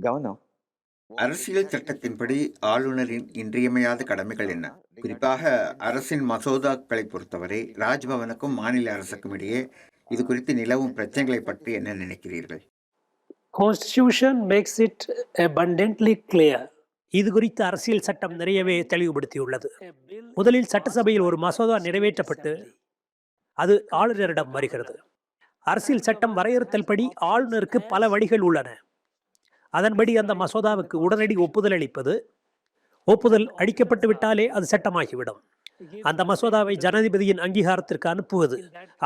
Governor. அரசியல் சட்டத்தின்படி ஆளுநரின் இன்றியமையாத கடமைகள் என்ன? குறிப்பாக அரசின் மசோதாக்களை பொறுத்தவரை ராஜ்பவனுக்கும் மாநில அரசுக்கும் இடையே இது குறித்து நிலவும் பிரச்சனைகளை பற்றி என்ன நினைக்கிறீர்கள்? Constitution makes it abundantly clear. இது குறித்து அரசியல் சட்டம் நிறையவே தெளிவுபடுத்தியுள்ளது. முதலில் சட்டசபையில் ஒரு மசோதா நிறைவேற்றப்பட்டு அது ஆளுநரிடம் வருகிறது. அரசியல் சட்டம் வரையறுத்தல் படி ஆளுநருக்கு பல வழிகள் உள்ளன. அதன்படி அந்த மசோதாவுக்கு உடனடி ஒப்புதல் அளிப்பது, ஒப்புதல் அளிக்கப்பட்டு விட்டாலே அது சட்டமாகிவிடும். அந்த மசோதாவை ஜனாதிபதியின் அங்கீகாரத்திற்கு அனுப்புவது.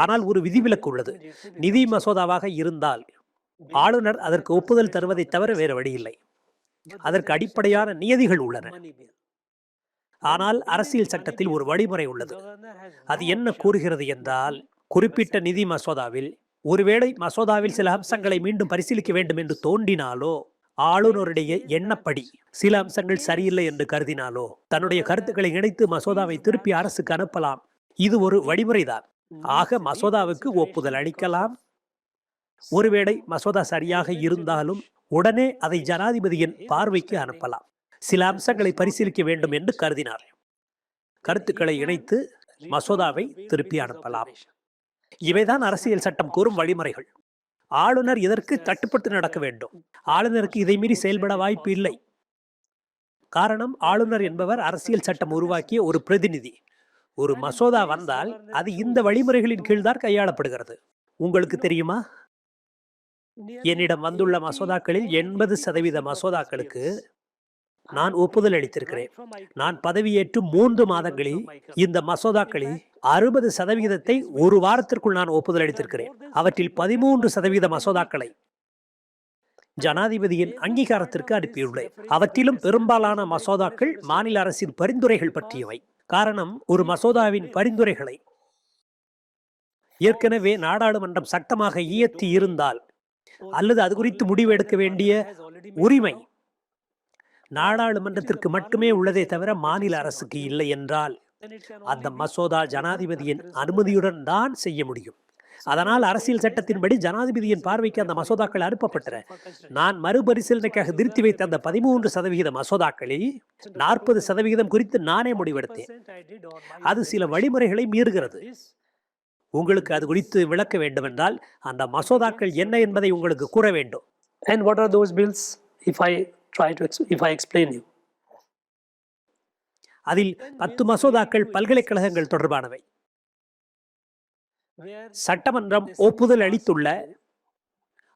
ஆனால் ஒரு விதிவிலக்கு உள்ளது. நிதி மசோதாவாக இருந்தால் ஆளுநர் அதற்கு ஒப்புதல் தருவதை தவிர வேறு வழியில்லை. அதற்கு அடிப்படையான நியதிகள் உள்ளன. ஆனால் அரசியல் சட்டத்தில் ஒரு வழிமுறை உள்ளது. அது என்ன கூறுகிறது என்றால், குறிப்பிட்ட நிதி மசோதாவில் ஒருவேளை மசோதாவில் சில அம்சங்களை மீண்டும் பரிசீலிக்க வேண்டும் என்று தோன்றினாலோ, ஆளுநருடைய எண்ணப்படி சில அம்சங்கள் சரியில்லை என்று கருதினாலோ தன்னுடைய கருத்துக்களை இணைத்து மசோதாவை திருப்பி அரசுக்கு அனுப்பலாம். இது ஒரு வழிமுறைதான். ஆக மசோதாவுக்கு ஒப்புதல் அளிக்கலாம். ஒருவேளை மசோதா சரியாக இருந்தாலும் உடனே அதை ஜனாதிபதியின் பார்வைக்கு அனுப்பலாம். சில அம்சங்களை பரிசீலிக்க வேண்டும் என்று கருதினார். கருத்துக்களை இணைத்து மசோதாவை திருப்பி அனுப்பலாம். இவைதான் அரசியல் சட்டம் கூறும் வழிமுறைகள். ஆளுநர் இதற்கு கட்டுப்பட்டு நடக்க வேண்டும். ஆளுநருக்கு இதை மீறி செயல்பட வாய்ப்பு இல்லை. காரணம், ஆளுநர் என்பவர் அரசியல் சட்டம் உருவாக்கிய ஒரு பிரதிநிதி. ஒரு மசோதா வந்தால் அது இந்த வழிமுறைகளின் கீழ்தான் கையாளப்படுகிறது. உங்களுக்கு தெரியுமா, என்னிடம் வந்துள்ள மசோதாக்களில் 80% மசோதாக்களுக்கு நான் ஒப்புதல் அளித்திருக்கிறேன். நான் பதவியேற்று 3 மாதங்களில் இந்த மசோதாக்களில் 60% ஒரு வாரத்திற்குள் நான் ஒப்புதல் அளித்திருக்கிறேன். அவற்றில் 13% மசோதாக்களை ஜனாதிபதியின் அங்கீகாரத்திற்கு அனுப்பியுள்ளேன். அவற்றிலும் பெரும்பாலான மசோதாக்கள் மாநில அரசின் பரிந்துரைகள் பற்றியவை. காரணம், ஒரு மசோதாவின் பரிந்துரைகளை ஏற்கனவே நாடாளுமன்றம் சட்டமாக இயற்றி இருந்தால் அல்லது அது குறித்து முடிவு எடுக்க வேண்டிய உரிமை நாடாளுமன்றத்திற்கு மட்டுமே உள்ளதே தவிர மாநில அரசுக்கு இல்லை என்றால் அந்த மசோதா ஜனாதிபதியின் அனுமதியுடன் தான் செய்ய முடியும். அதனால் அரசியல் சட்டத்தின்படி ஜனாதிபதியின் பார்வைக்கு அந்த மசோதாக்கள் அனுப்பப்பட்டன. நான் மறுபரிசீலனைக்காக நிறுத்தி வைத்த அந்த 13% மசோதாக்களில் 40% குறித்து நானே முடிவெடுத்தேன். அது சில வழிமுறைகளை மீறுகிறது. உங்களுக்கு அது குறித்து விளக்க வேண்டும் என்றால் அந்த மசோதாக்கள் என்ன என்பதை உங்களுக்கு கூற வேண்டும். And what are those bills if I explain you? அதில் 10 மசோதாக்கள் பல்கலைக்கழகங்கள் தொடர்பானவை. சட்டமன்றம் ஒப்புதல் அளித்துள்ள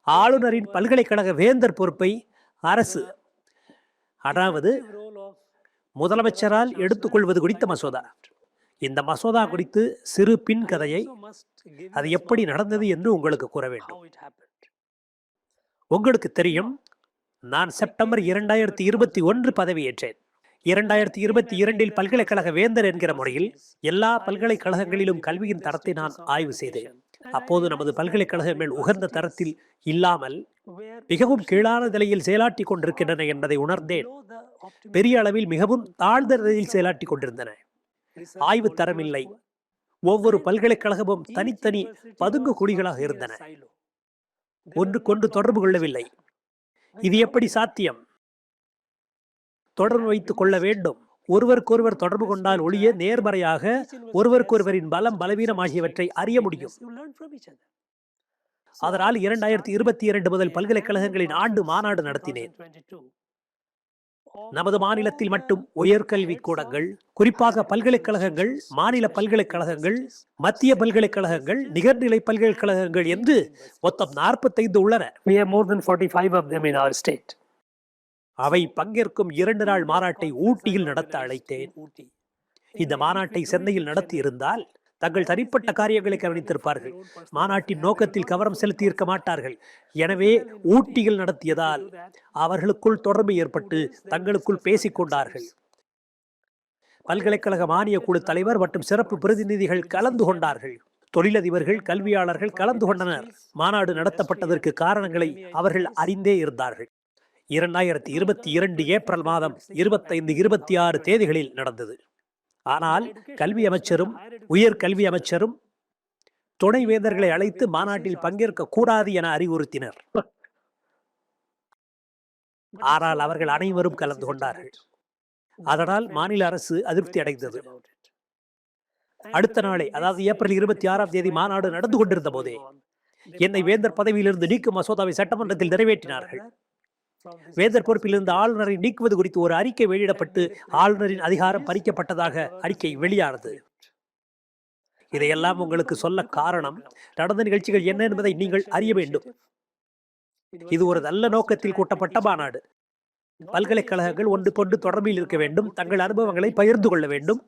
ஆளுநரின் பல்கலைக்கழக வேந்தர் பொறுப்பை அரசு, அதாவது முதலமைச்சரால் எடுத்துக்கொள்வது குறித்த மசோதா. இந்த மசோதா குறித்து சிறு பின் கதையை, அது எப்படி நடந்தது என்று உங்களுக்கு கூற வேண்டும். உங்களுக்கு தெரியும், நான் செப்டம்பர் 2021 பதவியேற்றேன். 2022 பல்கலைக்கழக வேந்தர் என்கிற முறையில் எல்லா பல்கலைக்கழகங்களிலும் கல்வியின் தரத்தை நான் ஆய்வு செய்தேன். அப்போது நமது பல்கலைக்கழகங்கள் உகந்த தரத்தில் இல்லாமல் மிகவும் கீழான நிலையில் செயலாற்றி கொண்டிருக்கின்றன என்பதை உணர்ந்தேன். பெரிய அளவில் மிகவும் தாழ்ந்த நிலையில் செயலாற்றி கொண்டிருந்தன. ஆய்வு தரம் இல்லை. ஒவ்வொரு பல்கலைக்கழகமும் தனித்தனி பதுங்கு குழிகளாக இருந்தன. ஒன்றுக்கொன்று தொடர்பு கொள்ளவில்லை. இது எப்படி சாத்தியம்? தொடர்பு வைத்துக் கொள்ள வேண்டும். ஒருவருக்கொருவர் தொடர்பு கொண்டால் ஒழிய நேர்மறையாக ஒருவருக்கொருவரின் பலம் பலவீனம் ஆகியவற்றை அறிய முடியும். அதனால் 2022 முதல் பல்கலைக்கழகங்களின் ஆண்டு மாநாடு நடத்தினேன். நமது மாநிலத்தில் மட்டும் உயர்கல்வி கூடங்கள், குறிப்பாக பல்கலைக்கழகங்கள், மாநில பல்கலைக்கழகங்கள், மத்திய பல்கலைக்கழகங்கள், நிகர்நிலை பல்கலைக்கழகங்கள் என்று மொத்தம் 45 உள்ளன. We have more than 45 of them in our state. அவை பங்கேற்கும் 2 நாள் மாநாட்டை ஊட்டியில் நடத்த அழைத்தேன். இந்த மாநாட்டை சென்னையில் நடத்தி இருந்தால் தங்கள் தனிப்பட்ட காரியங்களை கவனித்திருப்பார்கள். மாநாட்டின் நோக்கத்தில் கவனம் செலுத்தி இருக்க மாட்டார்கள். எனவே ஊட்டியில் நடத்தியதால் அவர்களுக்குள் தொடர்பு ஏற்பட்டு தங்களுக்குள் பேசிக் கொண்டார்கள். பல்கலைக்கழக மானிய குழு தலைவர் மற்றும் சிறப்பு பிரதிநிதிகள் கலந்து கொண்டார்கள். தொழிலதிபர்கள், கல்வியாளர்கள் கலந்து கொண்டனர். மாநாடு நடத்தப்பட்டதற்கு காரணங்களை அவர்கள் அறிந்தே இருந்தார்கள். 2022 ஏப்ரல் மாதம் 25, 26 தேதிகளில் நடந்தது. ஆனால் கல்வி அமைச்சரும் உயர்கல்வி அமைச்சரும் துணைவேந்தர்களை அழைத்து மாநாட்டில் பங்கேற்க கூடாது என அறிவுறுத்தினர். ஆனால் அவர்கள் அனைவரும் கலந்து கொண்டார்கள். அதனால் மாநில அரசு அதிருப்தி அடைந்தது. அடுத்த நாளே, அதாவது ஏப்ரல் 26ஆம் தேதி மாநாடு நடந்து கொண்டிருந்த போதே என்னை வேந்தர் பதவியிலிருந்து நீக்கும் மசோதாவை சட்டமன்றத்தில் நிறைவேற்றினார்கள். வேந்தர் பொறுப்பிலிருந்து ஆளுநரை நீக்குவது குறித்து ஒரு அறிக்கை வெளியிடப்பட்டு ஆளுநரின் அதிகாரம் பறிக்கப்பட்டதாக அறிக்கை வெளியானது. இதையெல்லாம் உங்களுக்கு சொல்ல காரணம், நடந்த நிகழ்ச்சிகள் என்ன என்பதை நீங்கள் அறிய வேண்டும். இது ஒரு நல்ல நோக்கத்தில் கூட்டப்பட்ட மாநாடு. பல்கலைக்கழகங்கள் ஒன்றுக்கொண்டு தொடர்பில் இருக்க வேண்டும், தங்கள் அனுபவங்களை பகிர்ந்து கொள்ள வேண்டும்.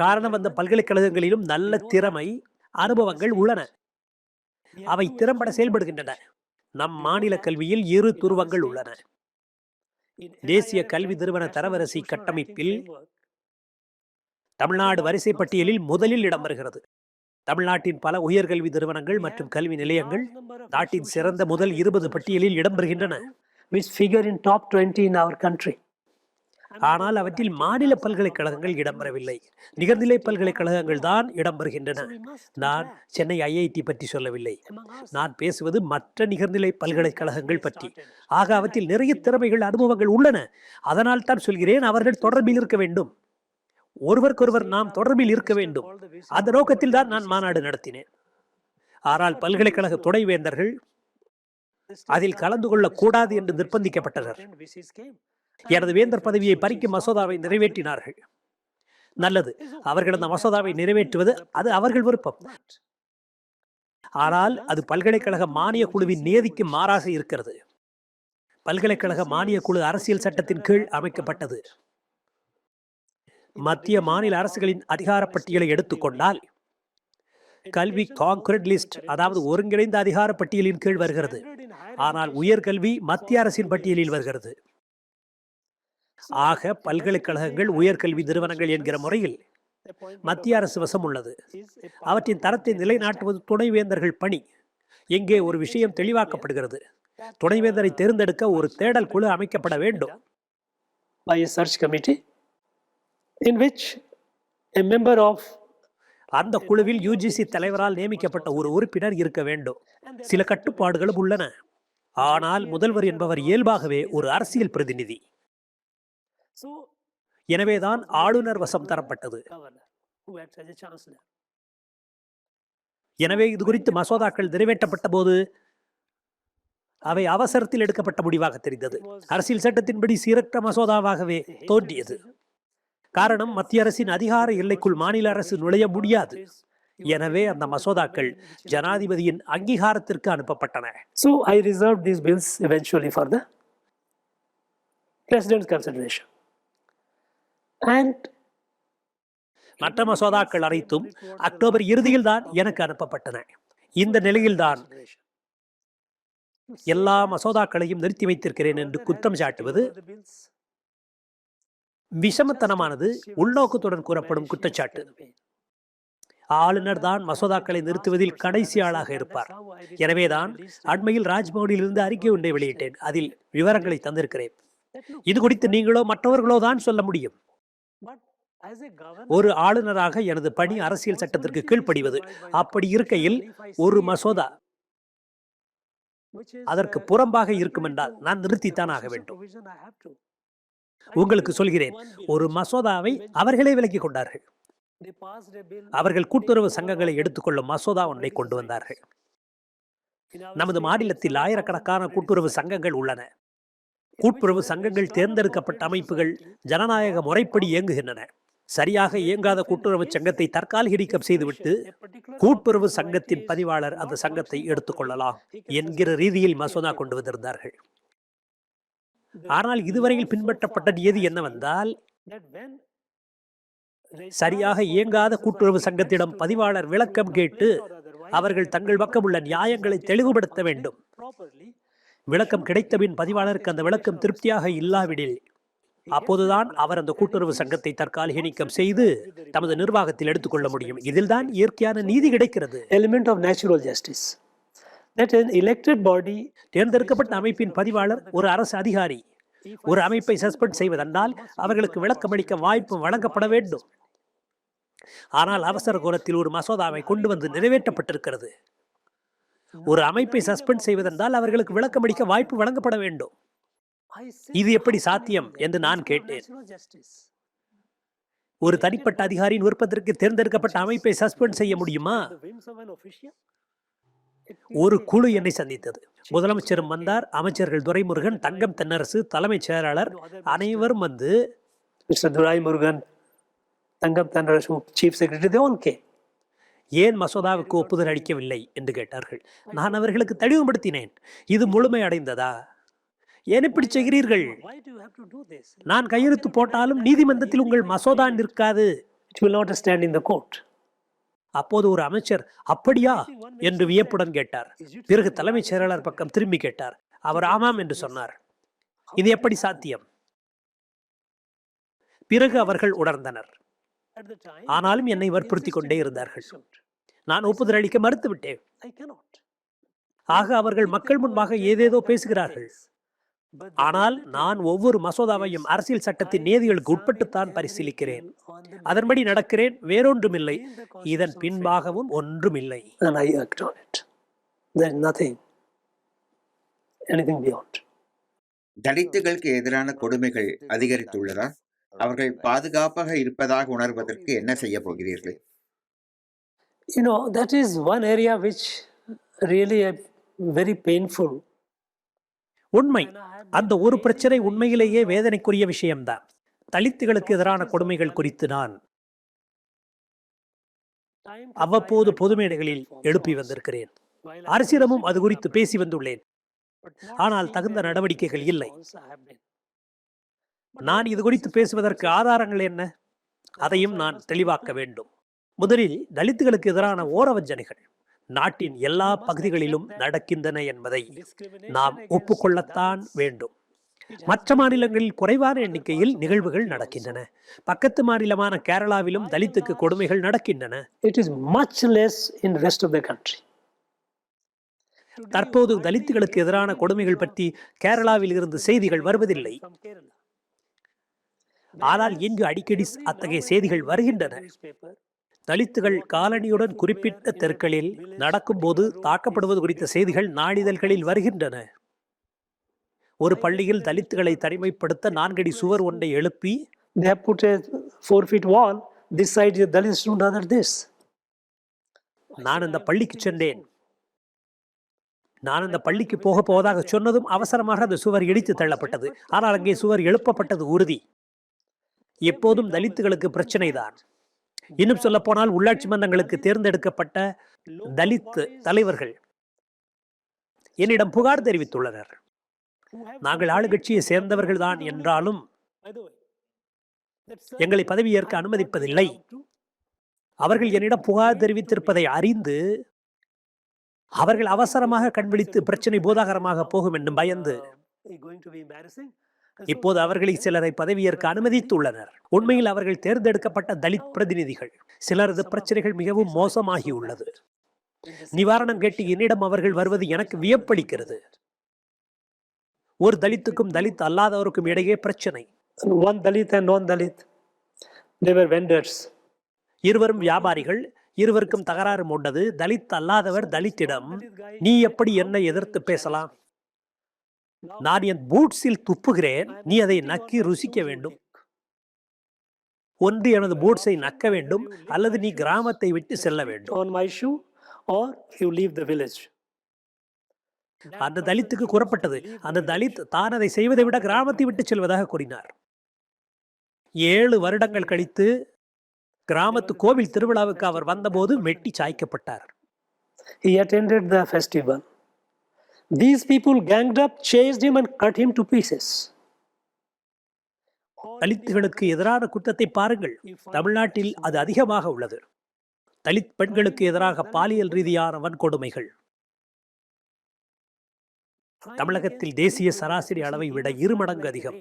காரணம், அந்த பல்கலைக்கழகங்களிலும் நல்ல திறமை, அனுபவங்கள் உள்ளன. அவை திறம்பட செயல்படுகின்றன. நம் மாநில கல்வியில் 2 துருவங்கள் உள்ளன. தேசிய கல்வி நிறுவன தரவரிசை கட்டமைப்பில் தமிழ்நாடு வரிசை பட்டியலில் முதலில் இடம் வருகிறது. தமிழ்நாட்டின் பல உயர்கல்வி நிறுவனங்கள் மற்றும் கல்வி நிலையங்கள் நாட்டின் சிறந்த முதல் 20 பட்டியலில் இடம்பெறுகின்றன. which figure in top 20 in our country. ஆனால் அவற்றில் மாநில பல்கலைக்கழகங்கள் இடம்பெறவில்லை. நிகர்நிலை பல்கலைக்கழகங்கள் தான் இடம்பெறுகின்றன. நான் சென்னை ஐஐடி பற்றி சொல்லவில்லை. நான் பேசுவது மற்ற நிகர்நிலை பல்கலைக்கழகங்கள் பற்றி. ஆக அவற்றில் நிறைய திறமைகள், அனுபவங்கள் உள்ளன. அதனால் தான் சொல்கிறேன், அவர்கள் தொடர்பில் இருக்க வேண்டும். ஒருவருக்கொருவர் நாம் தொடர்பில் இருக்க வேண்டும். அந்த நோக்கத்தில் தான் நான் மாநாடு நடத்தினேன். ஆனால் பல்கலைக்கழக துணைவேந்தர்கள் அதில் கலந்து கொள்ளக்கூடாது என்று நிர்பந்திக்கப்பட்டனர். எனது வேந்தர் பதவியை பறிக்கும் மசோதாவை நிறைவேற்றினார்கள். நல்லது, அவர்கள் அந்த மசோதாவை நிறைவேற்றுவது அது அவர்கள் விருப்பம். ஆனால் அது பல்கலைக்கழக மானிய குழுவின் நியதிக்கு மாறாக இருக்கிறது. பல்கலைக்கழக மானிய குழு அரசியல் சட்டத்தின் கீழ் அமைக்கப்பட்டது. மத்திய மாநில அரசுகளின் அதிகார பட்டியலை எடுத்துக்கொண்டால் கல்வி கான்கரண்ட் லிஸ்ட், அதாவது ஒருங்கிணைந்த அதிகார பட்டியலின் கீழ் வருகிறது. ஆனால் உயர்கல்வி மத்திய அரசின் பட்டியலில் வருகிறது. ஆக பல்கலைக்கழகங்கள் உயர்கல்வி நிறுவனங்கள் என்கிற முறையில் மத்திய அரசு வசம் உள்ளது. அவற்றின் தரத்தை நிலைநாட்டுவது துணைவேந்தர்கள் பணி. எங்கே ஒரு விஷயம் தெளிவாக்கப்படுகிறது. துணைவேந்தரை தேர்ந்தெடுக்க ஒரு தேடல் குழு அமைக்கப்பட வேண்டும். By a search committee in which a member of அந்த குழுவில் யுஜிசி தலைவரால் நியமிக்கப்பட்ட ஒரு உறுப்பினர் இருக்க வேண்டும். சில கட்டுப்பாடுகளும் உள்ளன. ஆனால் முதல்வர் என்பவர் இயல்பாகவே ஒரு அரசியல் பிரதிநிதி. எனவேதான் ஆளுநர் வசம் தரப்பட்டது. எனவே இது குறித்து மசோதாக்கள் நிறைவேற்றப்பட்ட போது அவை அவசரத்தில் எடுக்கப்பட்ட முடிவாக தெரிந்தது. அரசியல் சட்டத்தின்படி சீரற்ற மசோதாவாகவே தோன்றியது. காரணம், மத்திய அரசின் அதிகார எல்லைக்குள் மாநில அரசு நுழைய முடியாது. எனவே அந்த மசோதாக்கள் ஜனாதிபதியின் அங்கீகாரத்திற்கு அனுப்பப்பட்டன. So I reserved these bills eventually for the president's consideration. And மற்ற மசோதாக்கள் அனைத்தும் அக்டோபர் இறுதியில் தான் எனக்கு அனுப்பப்பட்டன. இந்த நிலையில்தான் எல்லா மசோதாக்களையும் நிறுத்தி வைத்திருக்கிறேன் என்று குற்றம் சாட்டுவது விஷமத்தனமானது, உள்நோக்கத்துடன் கூறப்படும் குற்றச்சாட்டு. ஆளுநர் தான் மசோதாக்களை நிறுத்துவதில் கடைசி ஆளாக இருப்பார். எனவேதான் அண்மையில் ராஜ்பவனிலிருந்து அறிக்கை ஒன்றை வெளியிட்டேன். அதில் விவரங்களை தந்திருக்கிறேன். இது குறித்து நீங்களோ மற்றவர்களோ தான் சொல்ல முடியும். ஒரு ஆளுநராக எனது பணி அரசியல் சட்டத்திற்கு கீழ்ப்படிவது. அப்படி இருக்கையில் ஒரு மசோதா அதற்கு புறம்பாக இருக்கும் என்றால் நான் நிறுத்தித்தான் ஆக வேண்டும். உங்களுக்கு சொல்கிறேன், ஒரு மசோதாவை அவர்களே விலக்கிக் கொண்டார்கள். அவர்கள் கூட்டுறவு சங்கங்களை எடுத்துக்கொள்ளும் மசோதா ஒன்றை கொண்டு வந்தார்கள். நமது மாநிலத்தில் ஆயிரக்கணக்கான கூட்டுறவு சங்கங்கள் உள்ளன. கூட்டுறவு சங்கங்கள் தேர்ந்தெடுக்கப்பட்ட அமைப்புகள், ஜனநாயக முறைப்படி இயங்குகின்றன. சரியாக இயங்காத கூட்டுறவு சங்கத்தை தற்காலிக நீக்கம் செய்துவிட்டு கூட்டுறவு சங்கத்தின் பதிவாளர் அந்த சங்கத்தை எடுத்துக்கொள்ளலாம் என்கிற ரீதியில் மசோதா கொண்டு வந்திருந்தார்கள். ஆனால் இதுவரையில் பின்பற்றப்பட்ட நியதி என்னவென்றால், சரியாக இயங்காத கூட்டுறவு சங்கத்திடம் பதிவாளர் விளக்கம் கேட்டு அவர்கள் தங்கள் பக்கம் உள்ள நியாயங்களை தெளிவுபடுத்த வேண்டும். விளக்கம் கிடைத்தபின் பதிவாளருக்கு அந்த விளக்கம் திருப்தியாக இல்லாவிடில் அப்போதுதான் அவர் அந்த கூட்டுறவு சங்கத்தை தற்காலிக நீக்கம் செய்து தமது நிர்வாகத்தில் எடுத்துக்கொள்ள முடியும். இதில்தான் இயற்கையான நீதி கிடைக்கிறது. element of natural justice that an elected body, தேர்ந்தெடுக்கப்பட்ட அமைப்பின் பதிவாளர் ஒரு அரசு அதிகாரி ஒரு அமைப்பை சஸ்பெண்ட் செய்வதென்றால் அவர்களுக்கு விளக்கமளிக்க வாய்ப்பு வழங்கப்பட வேண்டும். ஆனால் அவசர கோலத்தில் ஒரு மசோதாவை கொண்டு வந்து நிறைவேற்றப்பட்டிருக்கிறது. ஒரு அமைப்பை சஸ்பெண்ட் செய்வதென்றால் அவர்களுக்கு விளக்கமளிக்க வாய்ப்பு வழங்கப்பட வேண்டும். இது எப்படி சாத்தியம் என்று நான் கேட்டேன். ஒரு தனிப்பட்ட அதிகாரியின் விருப்பத்திற்கு தேர்ந்தெடுக்கப்பட்ட அமைப்பை சஸ்பெண்ட் செய்ய முடியுமா? ஒரு குழு என்னை சந்தித்தது. முதலமைச்சரும் வந்தார், அமைச்சர்கள் துரைமுருகன், தங்கம் தென்னரசு, தலைமைச் செயலாளர் அனைவரும் வந்து Mr. Durai Murugan, Tangam Thanarasu, Chief Secretary, they all came. ஏன் மசோதாவுக்கு ஒப்புதல் அளிக்கவில்லை என்று கேட்டார்கள். நான் அவர்களுக்கு தெளிவுபடுத்தினேன். இது முழுமை அடைந்ததா? ஏன் இப்படி செய்கிறீர்கள்? Why do you have to do this? நான் கையெழுத்து போட்டாலும் நீதிமன்றத்தில் உங்கள் மசோதா நிற்காது. It will not stand in the court. அப்போது ஒரு அமைச்சர் அப்படியா என்று வியப்புடன் கேட்டார். பிறகு தலைமைச் செயலாளர் பக்கம் திரும்பி கேட்டார். அவர் ஆமாம் என்று சொன்னார். இது எப்படி சாத்தியம்? பிறகு அவர்கள் உணர்ந்தனர். At the time, ஆனாலும் என்னை வற்புறுத்தி கொண்டே இருந்தார்கள். நான் ஒப்புதல் அளிக்க மறுத்துவிட்டேன். I cannot. ஆக அவர்கள் மக்கள் முன்பாக ஏதேதோ பேசுகிறார்கள். ஆனால் நான் ஒவ்வொரு மசோதாவையும் அரசியல் சட்டத்தின் நியதிகளுக்கு உட்பட்டுத்தான் பரிசீலிக்கிறேன். அதன்படி நடக்கிறேன், வேறொன்றுமில்லை. இதன் பின்பாகவும் ஒன்றுமில்லை. And I act on it. There is nothing, anything beyond. தலித்துகளுக்கு எதிரான கொடுமைகள் அதிகரித்துள்ளதா? அவர்கள் பாதுகாப்பாக இருப்பதாக உணர்வதற்கு என்ன செய்ய போகிறீர்கள்? You know, that is one area which really very painful. உண்மை, அந்த ஒரு பிரச்சனை உண்மையிலேயே வேதனைக்குரிய விஷயம்தான். தலித்துகளுக்கு எதிரான கொடுமைகள் குறித்து நான் அவ்வப்போது பொது மேடைகளில் எழுப்பி வந்திருக்கிறேன். அரசிடமும் அது குறித்து பேசி வந்துள்ளேன். ஆனால் தகுந்த நடவடிக்கைகள் இல்லை. நான் இது குறித்து பேசுவதற்கு ஆதாரங்கள் என்ன? அதையும் நான் தெளிவாக்க வேண்டும். முதலில் தலித்துகளுக்கு எதிரான ஓரவஞ்சனைகள் நாட்டின் எல்லா பகுதிகளிலும் நடக்கின்றன என்பதை நாம் ஒப்புக்கொள்ளத்தான் வேண்டும். மற்ற மாநிலங்களில் குறைவான எண்ணிக்கையில் நிகழ்வுகள் நடக்கின்றன. பக்கத்து மாநிலமான கேரளாவிலும் தலித்துக்கு கொடுமைகள் நடக்கின்றன. It is much less in rest of the country. தற்போது தலித்துகளுக்கு எதிரான கொடுமைகள் பற்றி கேரளாவில் இருந்து செய்திகள் வருவதில்லை. ஆனால் இங்கு அடிக்கடி அத்தகைய செய்திகள் வருகின்றன. தலித்துகள் காலனியுடன் குறிப்பிட்ட தெருக்களில் நடக்கும்போது தாக்கப்படுவது குறித்த செய்திகள் நாளிதழ்களில் வருகின்றன. ஒரு பள்ளியில் தலித்துகளை தனிமைப்படுத்த 4 அடி சுவர் ஒன்றை எழுப்பி They have put a 4 feet wall. This side is Dalits, don't other this. நான் அந்த பள்ளிக்கு சென்றேன். நான் அந்த பள்ளிக்கு போவதாக சொன்னதும் அவசரமாக அந்த சுவர் இடித்து தள்ளப்பட்டது. ஆனால் அங்கே சுவர் எழுப்பப்பட்டது உறுதி. எப்போதும் தலித்துகளுக்கு பிரச்சனைதான். இன்னும் சொல்ல போனால் உள்ளாட்சி மன்றங்களுக்கு தேர்ந்தெடுக்கப்பட்ட தலித் தலைவர்கள் என்னிடம் புகார் தெரிவித்துள்ளனர். நாங்கள் ஆளுங்கட்சியை சேர்ந்தவர்கள் தான் என்றாலும் எங்களை பதவியேற்க அனுமதிப்பதில்லை. அவர்கள் என்னிடம் புகார் தெரிவித்திருப்பதை அறிந்து அவர்கள் அவசரமாக கண்விழித்து பிரச்சனை பூதாகரமாக போகும் என்று பயந்து இப்போது அவர்களை சிலரை பதவியேற்க அனுமதித்துள்ளனர். உண்மையில் அவர்கள் தேர்ந்தெடுக்கப்பட்ட தலித் பிரதிநிதிகள். சிலரது பிரச்சனைகள் மிகவும் மோசமாகியுள்ளது. நிவாரணம் கேட்டு என்னிடம் அவர்கள் வருவது எனக்கு வியப்பளிக்கிறது. ஒரு தலித்துக்கும் தலித் அல்லாதவருக்கும் இடையே பிரச்சனை. One Dalit and non-Dalit, they were vendors. இருவரும் வியாபாரிகள். இருவருக்கும் தகராறு உண்டது. தலித் அல்லாதவர் தலித்திடம், நீ எப்படி என்னை எதிர்த்து பேசலாம்? நான் என் பூட்ஸில் துப்புகிறேன், நீ அதை நக்கி ருசிக்க வேண்டும். ஒன்று எனது பூட்ஸை நக்க வேண்டும், அல்லது நீ கிராமத்தை விட்டு செல்ல வேண்டும். On my shoe or you leave the village. அந்த தலித்துக்கு கூறப்பட்டது. அந்த தலித் தான் அதை செய்வதை விட கிராமத்தை விட்டு செல்வதாக கூறினார். 7 வருடங்கள் கழித்து கிராமத்து கோவில் திருவிழாவுக்கு அவர் வந்தபோது மெட்டி சாய்க்கப்பட்டார். He attended the festival. These people ganged up, chased him and cut him to pieces. தலித்துகளுக்கு எதிரான குற்றத்தை பாருங்கள். தமிழ்நாட்டில் அது அதிகமாக உள்ளது. தலித் பெண்களுக்கு எதிராக பாலியல் ரீதியான வன்கொடுமைகள் தமிழகத்தில் தேசிய சராசரி அளவை விட 2 மடங்கு அதிகம்.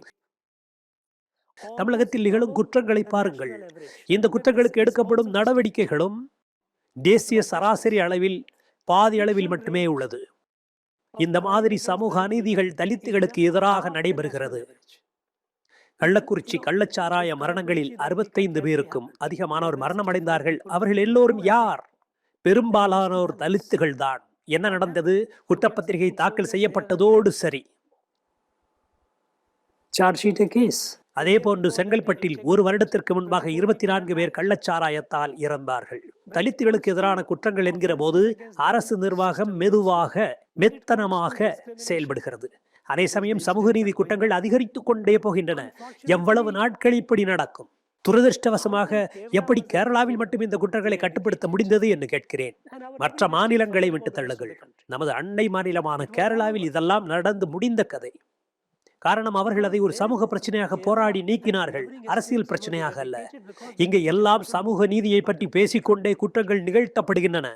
தமிழகத்தில் நிகழும் குற்றங்களை பாருங்கள். இந்த குற்றங்களுக்கு எடுக்கப்படும் நடவடிக்கைகளும் தேசிய சராசரி அளவில் பாதி அளவில் மட்டுமே உள்ளது. இந்த மாதிரி சமூக அநீதிகள் தலித்துகளுக்கு எதிராக நடைபெறுகிறது. கள்ளக்குறிச்சி கள்ளச்சாராய மரணங்களில் 65 பேருக்கும் அதிகமானோர் மரணமடைந்தார்கள். அவர்கள் எல்லோரும் யார்? பெரும்பாலானோர் தலித்துகள் தான். என்ன நடந்தது? குற்றப்பத்திரிகை தாக்கல் செய்யப்பட்டதோடு சரி. charge sheet a case. அதேபோன்று செங்கல்பட்டில் ஒரு வருடத்திற்கு முன்பாக 24 பேர் கள்ளச்சாராயத்தால் இறந்தார்கள். தலித்துகளுக்கு எதிரான குற்றங்கள் என்கிற போது அரசு நிர்வாகம் மெத்தனமாக செயல்படுகிறது. அதே சமயம் சமூக நீதி குற்றங்கள் அதிகரித்துக் கொண்டே போகின்றன. எவ்வளவு நாட்கள் இப்படி நடக்கும்? துரதிருஷ்டவசமாக எப்படி கேரளாவில் மட்டும் இந்த குற்றங்களை கட்டுப்படுத்த முடிந்தது என்று கேட்கிறேன். மற்ற மாநிலங்களை விட்டு தள்ளுங்கள். நமது அண்டை மாநிலமான கேரளாவில் இதெல்லாம் நடந்து முடிந்த கதை. காரணம், அவர்கள் அதை ஒரு சமூக பிரச்சனையாக போராடி நீக்கினார்கள், அரசியல் பிரச்சனையாக அல்ல. இங்கே எல்லாம் சமூக நீதியை பற்றி பேசிக்கொண்டே குற்றங்கள் நிகழ்த்தப்படுகின்றன.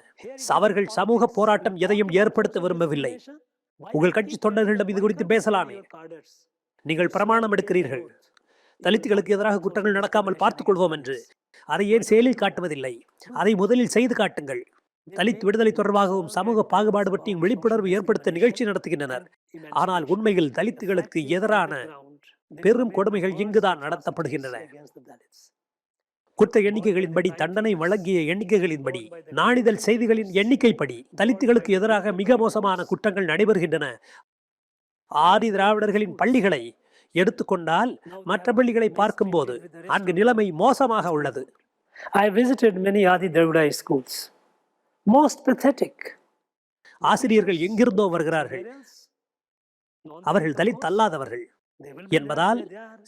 அவர்கள் சமூக போராட்டம் எதையும் ஏற்படுத்த விரும்பவில்லை. உங்கள் கட்சி தொண்டர்களிடம் இது குறித்து பேசலாமே. நீங்கள் பிரமாணம் எடுக்கிறீர்கள், தலித்துகளுக்கு எதிராக குற்றங்கள் நடக்காமல் பார்த்துக் கொள்வோம் என்று. அதை ஏன் செயலில் காட்டுவதில்லை? அதை முதலில் செய்து காட்டுங்கள். தலித் விடுதலை தொடர்பாகவும் சமூக பாகுபாடு பற்றியும் விழிப்புணர்வு ஏற்படுத்த நிகழ்ச்சி நடத்துகின்றனர். ஆனால் உண்மையில் தலித்துகளுக்கு எதிரான பெரும் கொடுமைகள் இங்குதான் நடத்தப்படுகின்றன. குற்ற எண்ணிக்கைகளின்படி, தண்டனை வழங்கிய எண்ணிக்கைகளின்படி, நாளிதழ் செய்திகளின் எண்ணிக்கைப்படி தலித்துகளுக்கு எதிராக மிக மோசமான குற்றங்கள் நடைபெறுகின்றன. ஆதி திராவிடர்களின் பள்ளிகளை எடுத்துக்கொண்டால் மற்ற பள்ளிகளை பார்க்கும்போது அங்கு நிலைமை மோசமாக உள்ளது. I visited many Adi Dravida schools. Most pathetic. ஆசிரியர்கள் எங்கிருந்தோ வருகிறார்கள். அவர்கள் தலித் அல்லாதவர்கள் என்பதால்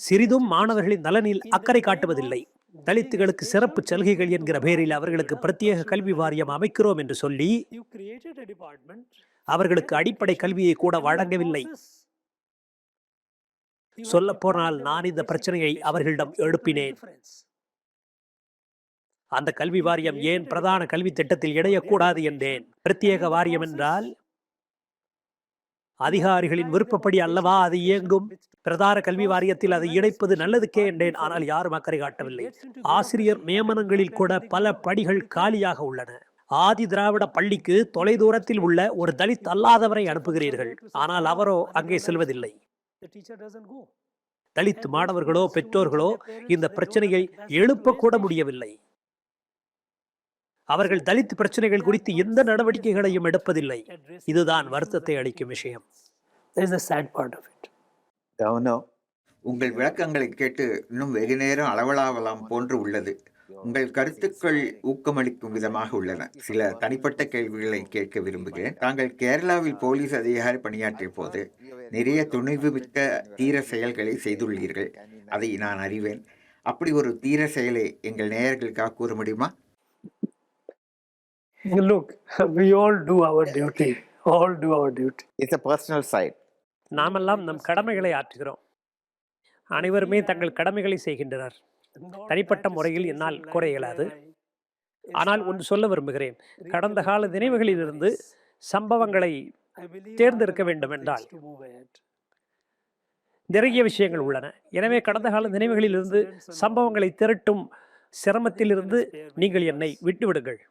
சிறிதும் மாணவர்களின் நலனில் அக்கறை காட்டுவதில்லை. தலித்துகளுக்கு சிறப்பு சலுகைகள் என்கிற பெயரில் அவர்களுக்கு பிரத்யேக கல்வி வாரியம் அமைக்கிறோம் என்று சொல்லி அவர்களுக்கு அடிப்படை கல்வியை கூட வழங்கவில்லை. சொல்ல போனால் நான் இந்த பிரச்சனையை அவர்களிடம் எழுப்பினேன். அந்த கல்வி வாரியம் ஏன் பிரதான கல்வி திட்டத்தில் இணையக்கூடாது என்றேன். பிரத்யேக வாரியம் என்றால் அதிகாரிகளின் விருப்பப்படி அல்லவா அது இயங்கும். பிரதான கல்வி வாரியத்தில் அதை இணைப்பது நல்லதுக்கே என்றேன். ஆனால் யாரும் அக்கறை காட்டவில்லை. ஆசிரியர் நியமனங்களில் கூட பல படிகள் காலியாக உள்ளன. ஆதி திராவிட பள்ளிக்கு தொலைதூரத்தில் உள்ள ஒரு தலித் அல்லாதவரை அனுப்புகிறீர்கள், ஆனால் அவரோ அங்கே செல்வதில்லை. தலித் மாணவர்களோ பெற்றோர்களோ இந்த பிரச்சனையை எழுப்பக்கூட முடியவில்லை. அவர்கள் தலித் பிரச்சனைகள் குறித்து எந்த நடவடிக்கைகளையும் எடுப்பதில்லை. இதுதான் வருத்தத்தை அளிக்கும் விஷயம். உங்கள் விளக்கங்களை கேட்டு இன்னும் வெகு நேரம் அளவலாவலாம் போன்று உள்ளது. உங்கள் கருத்துக்கள் ஊக்கமளிக்கும் விதமாக உள்ளன. சில தனிப்பட்ட கேள்விகளை கேட்க விரும்புகிறேன். தாங்கள் கேரளாவில் போலீஸ் அதிகாரி பணியாற்றிய போது நிறைய துணிவு மிக்க தீர செயல்களை செய்துள்ளீர்கள். அதை நான் அறிவேன். அப்படி ஒரு தீர செயலை எங்கள் நேயர்களுக்காக கூற முடியுமா? Look, we all do our duty. All do our duty. It's a personal side. நாமெல்லாம் நம் கடமைகளை ஆற்றுகிறோம். அனைவருமே தங்கள் கடமைகளை செய்கின்றனர். தனிப்பட்ட முறையில் என்னால் கூற இயலாது. ஆனால் ஒன்று சொல்ல விரும்புகிறேன். கடந்த கால நினைவுகளிலிருந்து சம்பவங்களை தேர்ந்தெடுக்க வேண்டும் என்றால் நிறைய விஷயங்கள் உள்ளன. எனவே கடந்த கால நினைவுகளிலிருந்து சம்பவங்களை திரட்டும் சிரமத்திலிருந்து நீங்கள் என்னை விட்டுவிடுங்கள்.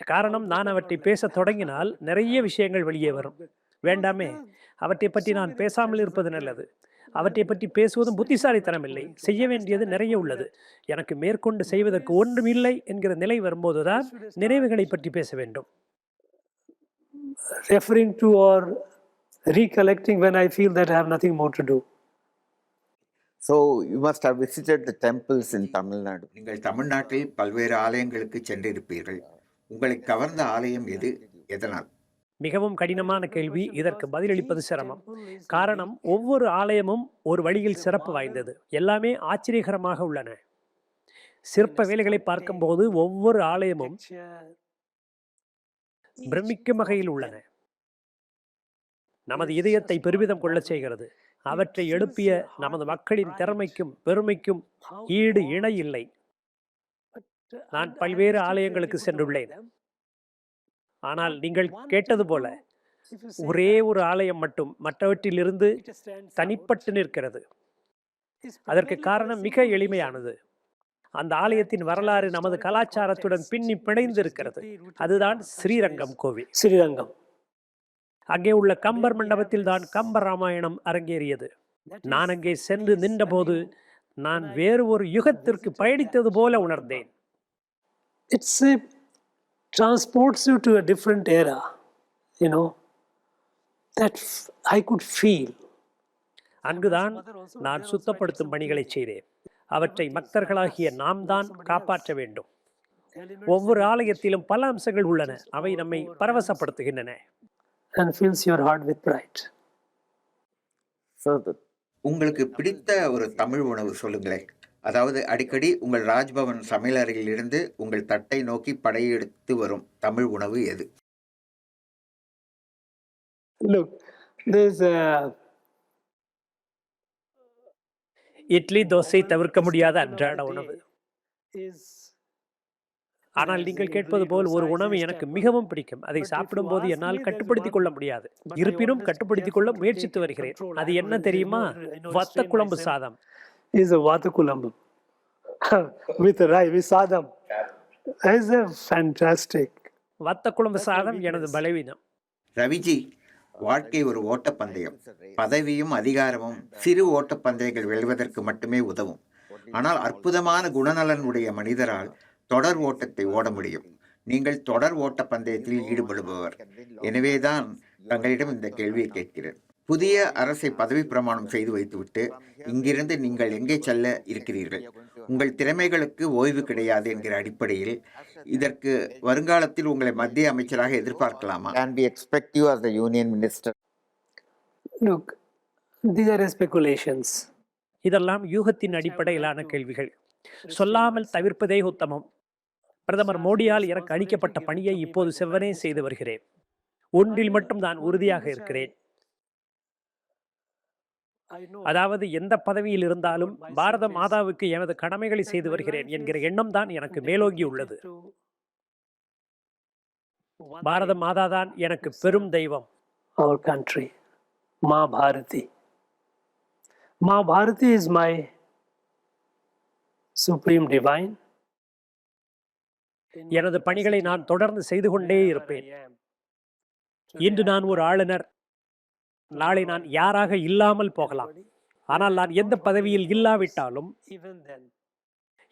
காரணம், நான் அவற்றை பேச தொடங்கினால் நிறைய விஷயங்கள் வெளியே வரும். வேண்டாமே, அவற்றை பற்றி நான் பேசாமல் இருப்பது நல்லது. அவற்றை பற்றி பேசுவதும் புத்திசாலித்தனம் இல்லை. செய்ய வேண்டியது நிறைய உள்ளது. எனக்கு மேற்கொண்டு செய்வதற்கு ஒன்றும் இல்லை என்கிற நிலை வரும்போதுதான் நினைவுகளை பற்றி பேச வேண்டும். Referring to or recollecting when I feel that I have nothing more to do. So you must have visited the temples in Tamil Nadu. நீங்கள் தமிழ்நாட்டில் பல்வேறு ஆலயங்களுக்கு சென்றிருப்பீர்கள். உங்களை கவர்ந்த ஆலயம் எது? எதனால்? மிகவும் கடினமான கேள்வி. இதற்கு பதிலளிப்பது சிரமம். காரணம், ஒவ்வொரு ஆலயமும் ஒரு வழியில் சிறப்பு வாய்ந்தது. எல்லாமே ஆச்சரியகரமாக உள்ளன. சிற்ப வேலைகளை பார்க்கும்போது ஒவ்வொரு ஆலயமும் பிரமிக்கும் வகையில் உள்ளன. நமது இதயத்தை பெருமிதம் கொள்ளச் செய்கிறது. அவற்றை எழுப்பிய நமது மக்களின் திறமைக்கும் பெருமைக்கும் ஈடு இணை இல்லை. நான் பல்வேறு ஆலயங்களுக்கு சென்றுள்ளேன். ஆனால் நீங்கள் கேட்டது போல ஒரே ஒரு ஆலயம் மட்டும் மற்றவற்றிலிருந்து தனிப்பட்டு நிற்கிறது. அதற்கு காரணம் மிக எளிமையானது. அந்த ஆலயத்தின் வரலாறு நமது கலாச்சாரத்துடன் பின்னி பிணைந்து இருக்கிறது. அதுதான் ஸ்ரீரங்கம் கோவில். ஸ்ரீரங்கம். அங்கே உள்ள கம்பர் மண்டபத்தில் தான் கம்பர் ராமாயணம் அரங்கேறியது. நான் அங்கே சென்று நின்றபோது நான் வேறு ஒரு யுகத்திற்கு பயணித்தது போல உணர்ந்தேன். It transports you to a different era, that I could feel. அங்குதான் நான் சுத்தப்படுத்தும் பணிகளை செய்தேன். அவற்றை பக்தர்களாகிய நாம் தான் காப்பாற்ற வேண்டும். ஒவ்வொரு ஆலயத்திலும் பல அம்சங்கள் உள்ளன. அவை நம்மை பரவசப்படுத்துகின்றன. and fills your heart with pride. உங்களுக்கு பிடித்த ஒரு தமிழ் உணவு சொல்லுங்களேன். அதாவது அடிக்கடி உங்கள் ராஜ்பவன் சமையலறையில் இருந்து உங்கள் தட்டை நோக்கி படையெடுத்து வரும் தமிழ் உணவு எது? Look, there's a idli, dosa தவிர்க்க முடியாத அன்றாட உணவு. is ஆனால் நீங்கள் கேட்பது போல் ஒரு உணவு எனக்கு மிகவும் பிடிக்கும். அதை சாப்பிடும்போது என்னால் கட்டுப்படுத்திக் கொள்ள முடியாது. இருப்பினும் கட்டுப்படுத்திக் கொள்ள முயற்சித்து வருகிறேன். அது என்ன தெரியுமா? வத்த குழம்பு சாதம். is a vatakulambu with rice with sadam. Is a fantastic. வத்த குழம்பு சாதம் எனது பலவீனம். ரவிஜி, வாழ்க்கை ஒரு ஓட்டப்பந்தயம். பதவியும் அதிகாரமும் சிறு ஓட்டப்பந்தயங்கள் வெல்வதற்கு மட்டுமே உதவும். ஆனால் அற்புதமான குணநலன் உடைய மனிதரால் தொடர் ஓட்டத்தை ஓட முடியும். நீங்கள் தொடர் ஓட்ட பந்தயத்தில் ஈடுபடுபவர். எனவேதான் தங்களிடம் இந்த கேள்வியை கேட்கிறேன். புதிய அரசை பதவி பிரமாணம் செய்து வைத்துவிட்டு இங்கிருந்து நீங்கள் எங்கே செல்ல இருக்கிறீர்கள்? உங்கள் திறமைகளுக்கு ஓய்வு கிடையாது என்கிற அடிப்படையில் இதற்கு வருங்காலத்தில் உங்களை மத்திய அமைச்சராக எதிர்பார்க்கலாமா? Can we expect you as the union minister? Look, these are speculations. இதெல்லாம் யூகத்தின் அடிப்படையிலான கேள்விகள். சொல்லாமல் தவிர்ப்பதே உத்தமம். பிரதமர் மோடியால் எனக்கு அளிக்கப்பட்ட பணியை இப்போது செவ்வனே செய்து வருகிறேன். ஒன்றில் மட்டும் நான் உறுதியாக இருக்கிறேன். அதாவது எந்த பதவியில் இருந்தாலும் பாரத மாதாவுக்கு எனது கடமைகளை செய்து வருகிறேன் என்கிற எண்ணம் தான் எனக்கு மேலோங்கி உள்ளது. பாரத மாதா தான் எனக்கு பெரும் தெய்வம். Our country, Ma Bharati. Ma Bharati is my supreme divine. எனது பணிகளை நான் தொடர்ந்து செய்து கொண்டே இருப்பேன். இன்று நான் ஒரு ஆளுநர், நாளை நான் யாராக இல்லாமல் போகலாம். ஆனால் நான் எந்த பதவியில் இல்லாவிட்டாலும்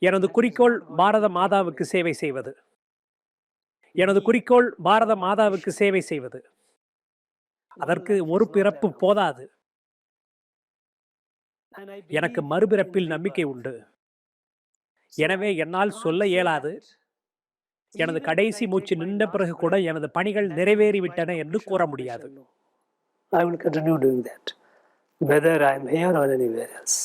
எனது குறிக்கோள் பாரத மாதாவுக்கு சேவை செய்வது. எனது குறிக்கோள் பாரத மாதாவுக்கு சேவை செய்வது. அதற்கு ஒரு பிறப்பு போதாது. எனக்கு மறுபிறப்பில் நம்பிக்கை உண்டு. எனவே என்னால் சொல்ல இயலாது, எனது கடைசி மூச்சு நின்ற பிறகு கூட எனது பணிகள் நிறைவேறிவிட்டன என்று கூற முடியாது. I will continue doing that, whether I am here or anywhere else.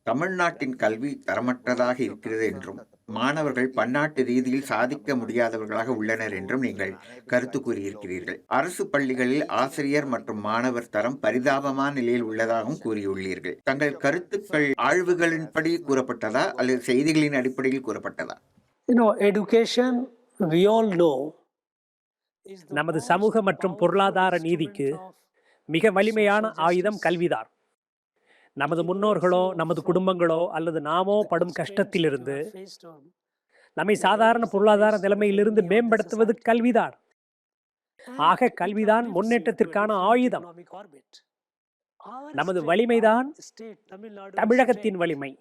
தமிழ்நாட்டின் கல்வி தரமற்றதாக இருக்கிறது என்றும் மாணவர்கள் பன்னாட்டு ரீதியில் சாதிக்க முடியாதவர்களாக உள்ளனர் என்றும் நீங்கள் கருத்து கூறியிருக்கிறீர்கள். அரசு பள்ளிகளில் ஆசிரியர் மற்றும் மாணவர் தரம் பரிதாபமான நிலையில் உள்ளதாகவும் கூறியுள்ளீர்கள். தங்கள் கருத்துக்கள் ஆய்வுகளின்படி கூறப்பட்டதா அல்லது செய்திகளின் அடிப்படையில் கூறப்பட்டதா? Education, we all know, நமது சமூக மற்றும் பொருளாதார நீதிக்கு மிக வலிமையான ஆயுதம் கல்விதான். நமது முன்னோர்களோ நமது குடும்பங்களோ அல்லது நாமோ படும் கஷ்டத்திலிருந்து நம்மை சாதாரண பொருளாதார நிலைமையிலிருந்து மேம்படுத்துவது கல்விதான். ஆக கல்விதான் முன்னேற்றத்திற்கான ஆயுதம். நமது வலிமைதான் தமிழகத்தின் வலிமை.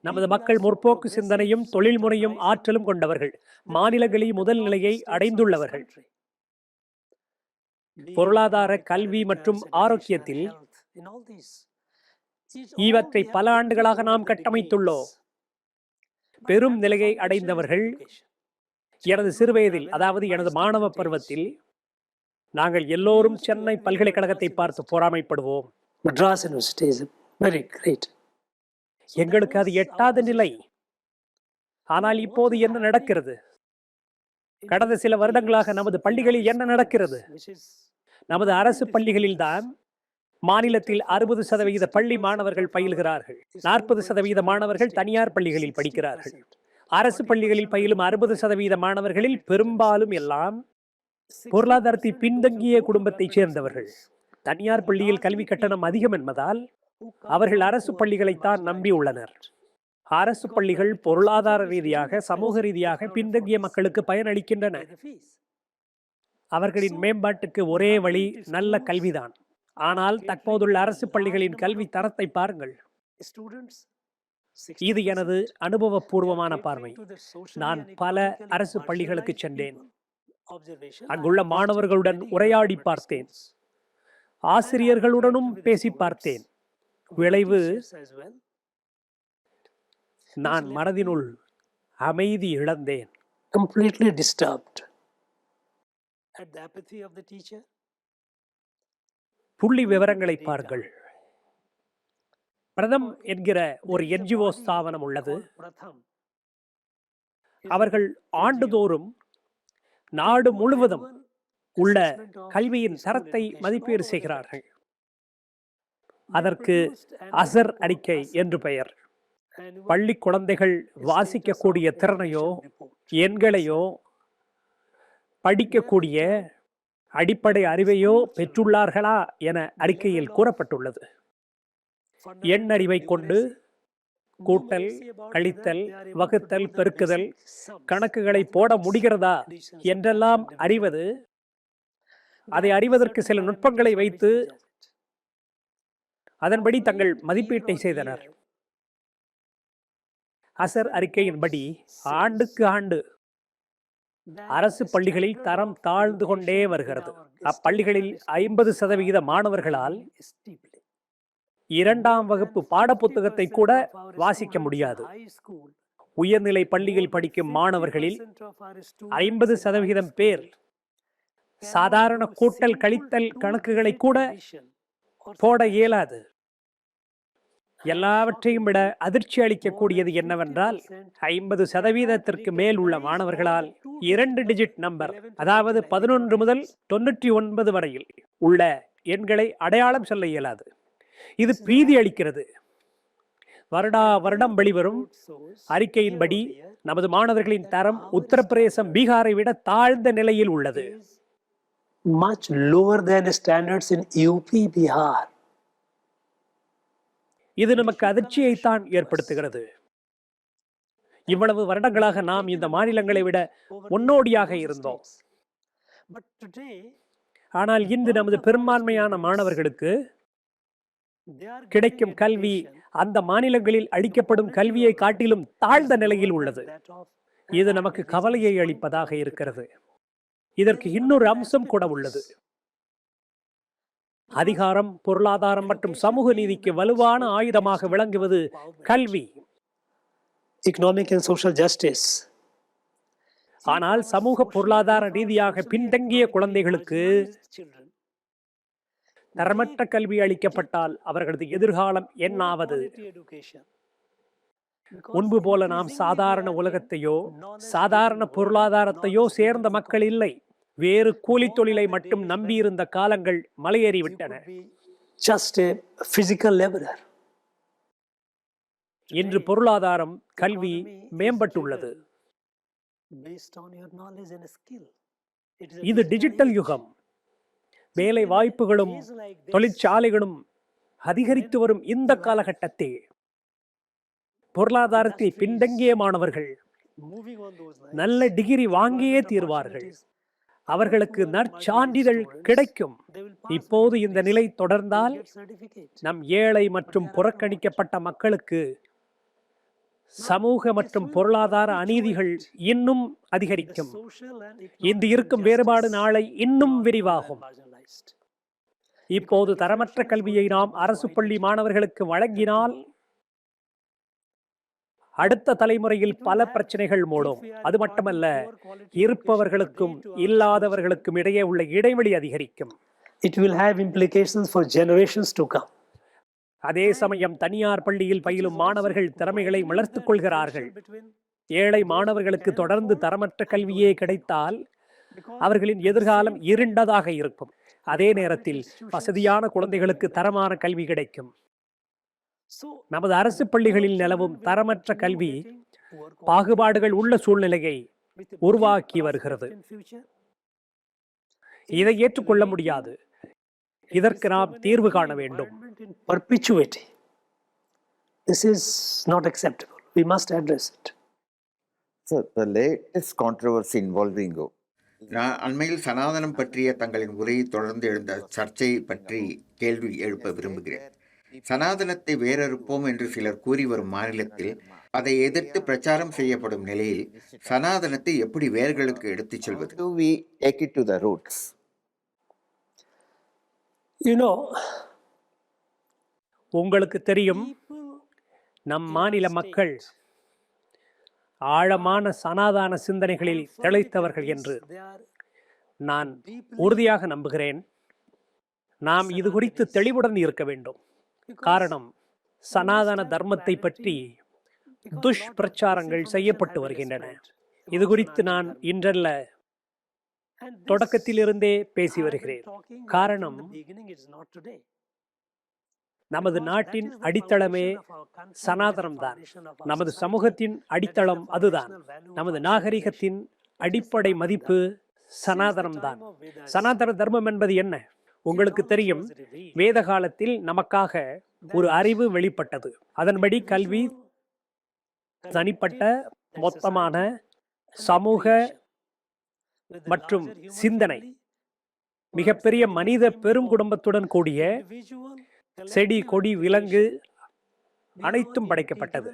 நமது மக்கள் முற்போக்கு சிந்தனையும் தொழில் முறையும் ஆற்றலும் கொண்டவர்கள். மாநிலங்களில் முதல் நிலையை அடைந்துள்ளவர்கள். பொருளாதார, கல்வி மற்றும் ஆரோக்கியத்தில் இவற்றை பல ஆண்டுகளாக நாம் கட்டமைத்துள்ளோம். பெரும் நிலையை அடைந்தவர்கள். எனது சிறுவயதில், அதாவது எனது மாணவ பருவத்தில், நாங்கள் எல்லோரும் சென்னை பல்கலைக்கழகத்தை பார்த்து பொறாமைப்படுவோம். Madras University is very great. எங்களுக்கு அது எட்டாத நிலை. ஆனால் இப்போது என்ன நடக்கிறது? கடந்த சில வருடங்களாக நமது பள்ளிகளில் என்ன நடக்கிறது? நமது அரசு பள்ளிகளில்தான் மாநிலத்தில் 60% பள்ளி மாணவர்கள் பயில்கிறார்கள். 40% மாணவர்கள் தனியார் பள்ளிகளில் படிக்கிறார்கள். அரசு பள்ளிகளில் பயிலும் 60% மாணவர்களில் பெரும்பாலும் எல்லாம் பொருளாதாரத்தை பின்தங்கிய குடும்பத்தைச் சேர்ந்தவர்கள். தனியார் பள்ளியில் கல்வி கட்டணம் அதிகம் என்பதால் அவர்கள் அரசு பள்ளிகளைத்தான் நம்பி உள்ளனர். அரசு பள்ளிகள் பொருளாதார ரீதியாக, சமூக ரீதியாக பின்தங்கிய மக்களுக்கு பயனளிக்கின்றன. அவர்களின் மேம்பாட்டுக்கு ஒரே வழி நல்ல கல்விதான். ஆனால் தற்போதுள்ள அரசு பள்ளிகளின் கல்வி தரத்தை பாருங்கள். இது எனது அனுபவபூர்வமான பார்வை. நான் பல அரசு பள்ளிகளுக்கு சென்றேன். அங்குள்ள மாணவர்களுடன் உரையாடி பார்த்தேன். ஆசிரியர்களுடனும் பேசி பார்த்தேன். விளைவு, நான் மனதினுள் அமைதி இழந்தேன். Completely disturbed at the apathy of the teacher. புள்ளி விவரங்களை பாருங்கள். பிரதம் என்கிற ஒரு NGO ஸ்தாபனம் உள்ளது. அவர்கள் ஆண்டுதோறும் நாடு முழுவதும் உள்ள கல்வியின் தரத்தை மதிப்பீடு செய்கிறார்கள். அதற்கு அசர் அறிக்கை என்று பெயர். பள்ளி குழந்தைகள் வாசிக்கக்கூடிய திறனையோ எண்களையோ படிக்கக்கூடிய அடிப்படை அறிவையோ பெற்றுள்ளார்களா என அறிக்கையில் கூறப்பட்டுள்ளது. எண் அறிவை கொண்டு கூட்டல், கழித்தல், வகுத்தல், பெருக்குதல் கணக்குகளை போட முடிகிறதா என்றெல்லாம் அறிவது, அதை அறிவதற்கு சில நுட்பங்களை வைத்து அதன்படி தங்கள் மதிப்பீட்டை செய்தனர். அசர் அறிக்கையின்படி ஆண்டுக்கு ஆண்டு அரசு பள்ளிகளில் தரம் தாழ்ந்து கொண்டே வருகிறது. அப்பள்ளிகளில் 50% மாணவர்களால் 2ஆம் வகுப்பு பாடப்புத்தகத்தை கூட வாசிக்க முடியாது. உயர்நிலை பள்ளியில் படிக்கும் மாணவர்களில் 50% பேர் சாதாரண கூட்டல், கழித்தல் கணக்குகளை கூட போட இயலாது. எல்லாவற்றையும் விட அதிர்ச்சி அளிக்கக்கூடியது என்னவென்றால் 50% மேல் உள்ள மாணவர்களால் 2 டிஜிட் நம்பர், அதாவது 11 முதல் 99 வரையில் உள்ள எண்களை அடையாளம் சொல்ல இயலாது. இது பீதி அளிக்கிறது. வருடா வருடம் வெளிவரும் அறிக்கையின்படி நமது மாணவர்களின் தரம் உத்தரப்பிரதேசம், பீகாரை விட தாழ்ந்த நிலையில் உள்ளது. Much lower than standards in UP, Bihar. இது நமக்கு அதிர்ச்சியைத்தான் ஏற்படுத்துகிறது. இவ்வளவு வருடங்களாக நாம் இந்த மாநிலங்களை விட முன்னோடியாக இருந்தோம். ஆனால் இன்று நமது பெரும்பான்மையான மாணவர்களுக்கு கிடைக்கும் கல்வி அந்த மாநிலங்களில் அளிக்கப்படும் கல்வியை காட்டிலும் தாழ்ந்த நிலையில் உள்ளது. இது நமக்கு கவலையை அளிப்பதாக இருக்கிறது. இதற்கு இன்னொரு அம்சம் கூட உள்ளது. அதிகாரம், பொருளாதாரம் மற்றும் சமூக நீதிக்கு வலுவான ஆயுதமாக விளங்குவது கல்வி. Economic and social justice. ஆனால் சமூக பொருளாதார ரீதியாக பின்தங்கிய குழந்தைகளுக்கு தரமற்ற கல்வி அளிக்கப்பட்டால் அவர்களது எதிர்காலம் என்னாவது? முன்பு போல நாம் சாதாரண உலகத்தையோ சாதாரண பொருளாதாரத்தையோ சேர்ந்த மக்கள் இல்லை. வேறு கூலி தொழிலை மட்டும் நம்பியிருந்த காலங்கள் மலையேறிவிட்டன. Just a physical laborer. இன்று பொருளாதாரம், கல்வி மேம்பட்டுள்ளது. இது டிஜிட்டல் யுகம். வேலை வாய்ப்புகளும் தொழிற்சாலைகளும் அதிகரித்து வரும் இந்த காலகட்டத்தில் பொருளாதாரத்தில் பின்தங்கிய மாணவர்கள் நல்ல டிகிரி வாங்கியே தீர்வார்கள். அவர்களுக்கு நற்சான்றிதழ் கிடைக்கும். இப்போது இந்த நிலை தொடர்ந்தால் நம் ஏழை மற்றும் புறக்கணிக்கப்பட்ட மக்களுக்கு சமூக மற்றும் பொருளாதார அநீதிகள் இன்னும் அதிகரிக்கும். இன்று இருக்கும் வேறுபாடு நாளை இன்னும் விரிவாகும். இப்போது தரமற்ற கல்வியை நாம் அரசு பள்ளி மாணவர்களுக்கு வழங்கினால் அடுத்த தலைமுறையில் பல பிரச்சனைகள் மூடும். அது மட்டுமல்ல, இருப்பவர்களுக்கும் இல்லாதவர்களுக்கும் இடையே உள்ள இடைவெளி அதிகரிக்கும். It will have implications for generations to come. அதே சமயம் தனியார் பள்ளியில் பயிலும் மாணவர்கள் திறமைகளை வளர்த்துக் கொள்கிறார்கள். ஏழை மாணவர்களுக்கு தொடர்ந்து தரமற்ற கல்வியே கிடைத்தால் அவர்களின் எதிர்காலம் இருண்டதாக இருக்கும். அதே நேரத்தில் வசதியான குழந்தைகளுக்கு தரமான கல்வி கிடைக்கும். நமது அரசு பள்ளிகளில் நிலவும் தரமற்ற கல்வி பாகுபாடுகள் உள்ள சூழ்நிலையை உருவாக்கி வருகிறது. இதை ஏற்றுக்கொள்ள முடியாது. இதற்கு நாம் தீர்வு காண வேண்டும். Perpetuity. This is not acceptable. We must address it. So the latest controversy involving நான் அண்மையில் சனாதனம் பற்றிய தங்களின் உரையை தொடர்ந்து எழுந்த சர்ச்சையை பற்றி கேள்வி எழுப்ப விரும்புகிறேன். சனாதனத்தை வேறறுப்போம் என்று சிலர் கூறி வரும் மாநிலத்தில் அதை எதிர்த்து பிரச்சாரம் செய்யப்படும் நிலையில் சனாதனத்தை எப்படி வேர்களுக்கு எடுத்துச் செல்வது? do we take it to the roots? You know, உங்களுக்கு தெரியும், people நம் in மாநில our மக்கள் state ஆழமான சனாதான சிந்தனைகளில் firmly திளைத்தவர்கள் convinced என்று they are நான் deeply உறுதியாக நம்புகிறேன். நாம் இது குறித்து தெளிவுடன் இருக்க வேண்டும். காரணம், சனாதன தர்மத்தை பற்றி துஷ்பிரச்சாரங்கள் செய்யப்பட்டு வருகின்றன. இது குறித்து நான் இன்றல்ல, தொடக்கத்திலிருந்தே பேசி வருகிறேன். காரணம், நமது நாட்டின் அடித்தளமே சனாதனம்தான். நமது சமூகத்தின் அடித்தளம் அதுதான். நமது நாகரிகத்தின் அடிப்படை மதிப்பு சனாதனம்தான். சனாதன தர்மம் என்பது என்ன? உங்களுக்கு தெரியும், வேத காலத்தில் நமக்காக ஒரு அறிவு வெளிப்பட்டது. அதன்படி கல்வி, தனிப்பட்ட, மொத்தமான சமூக மற்றும் சிந்தனை, மிகப்பெரிய மனித பெருங்குடும்பத்துடன் கூடிய செடி, கொடி, விலங்கு அனைத்தும் படைக்கப்பட்டது.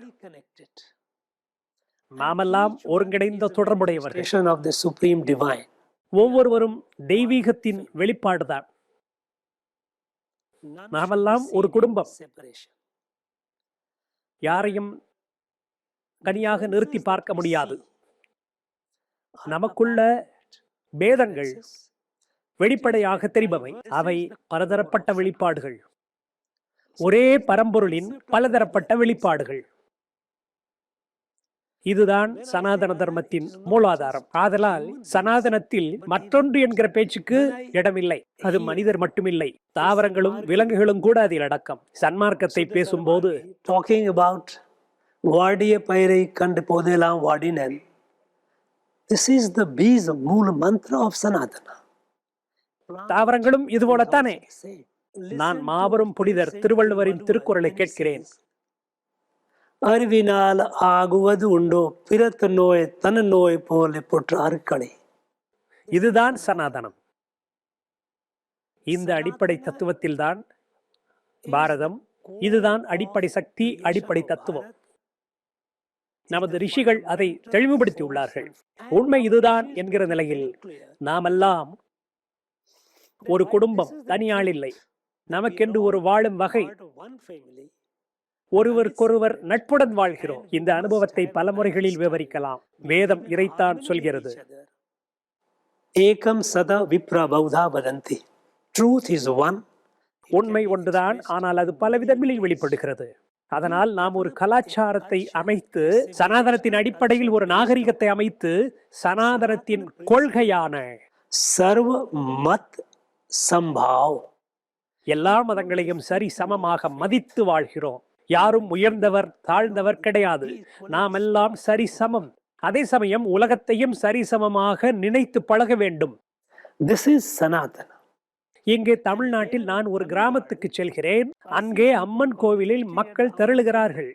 நாமெல்லாம் ஒருங்கிணைந்த தொடர்புடையவர்கள். of the supreme divine. ஒவ்வொருவரும் தெய்வீகத்தின் வெளிப்பாடுதான். நாமெல்லாம் ஒரு குடும்பம். யாரையும் தனியாக நிறுத்தி பார்க்க முடியாது. நமக்குள்ள பேதங்கள் வெளிப்படையாக தெரிபவை. அவை பலதரப்பட்ட வெளிப்பாடுகள். ஒரே பரம்பொருளின் பலதரப்பட்ட வெளிப்பாடுகள். இதுதான் சனாதன தர்மத்தின் மூலாதாரம். ஆதலால் சனாதனத்தில் மற்றொன்று என்கிற பேச்சுக்கு இடமில்லை. அது மனிதர் மட்டுமில்லை, தாவரங்களும் விலங்குகளும் கூட அதில் அடக்கம். சன்மார்க்கத்தை பேசும்போது Talking about வாடிய பயிரை கண்டு போதெல்லாம் வாடினன். This is the bees மூல மந்திர of Sanatana. தாவரங்களும் இது போலத்தானே. நான் மாபெரும் புனிதர் திருவள்ளுவரின் திருக்குறளை கேட்கிறேன். அறிவினால் ஆகுவது உண்டோ பிறத்த நோய் தன நோய் போல போற்று அருக்களே. இதுதான் சனாதனம். இந்த அடிப்படை தத்துவத்தில்தான் பாரதம். இதுதான் அடிப்படை சக்தி, அடிப்படை தத்துவம். நமது ரிஷிகள் அதை தெளிவுபடுத்தியுள்ளார்கள். உண்மை இதுதான் என்கிற நிலையில் நாமெல்லாம் ஒரு குடும்பம், தனியாள் இல்லை. நமக்கென்று ஒரு வாழும் வகை. ஒருவருக்கொருவர் நட்புடன் வாழ்கிறோம். இந்த அனுபவத்தை பல முறைகளில் விவரிக்கலாம். வேதம் இதைத்தான் சொல்கிறது. ஏகம் சதா விப்ரா பௌதா வதந்தி. Truth is one. உண்மை ஒன்றுதான், ஆனால் அது பல விதங்களில் வெளிப்படுகிறது. அதனால் நாம் ஒரு கலாச்சாரத்தை அமைத்து, சனாதனத்தின் அடிப்படையில் ஒரு நாகரிகத்தை அமைத்து, சனாதனத்தின் கொள்கையான சர்வ மத் சம்பாவ், எல்லா மதங்களையும் சரி சமமாக மதித்து வாழ்கிறோம். யாரும் உயர்ந்தவர் தாழ்ந்தவர் கிடையாது. நாம் எல்லாம் சரி சமம். அதே சமயம் உலகத்தையும் சரிசமமாக நினைத்து பழக வேண்டும். This is Sanatana. இங்கே தமிழ்நாட்டில் நான் ஒரு கிராமத்துக்கு செல்கிறேன். அங்கே அம்மன் கோவிலில் மக்கள் திரளுகிறார்கள்.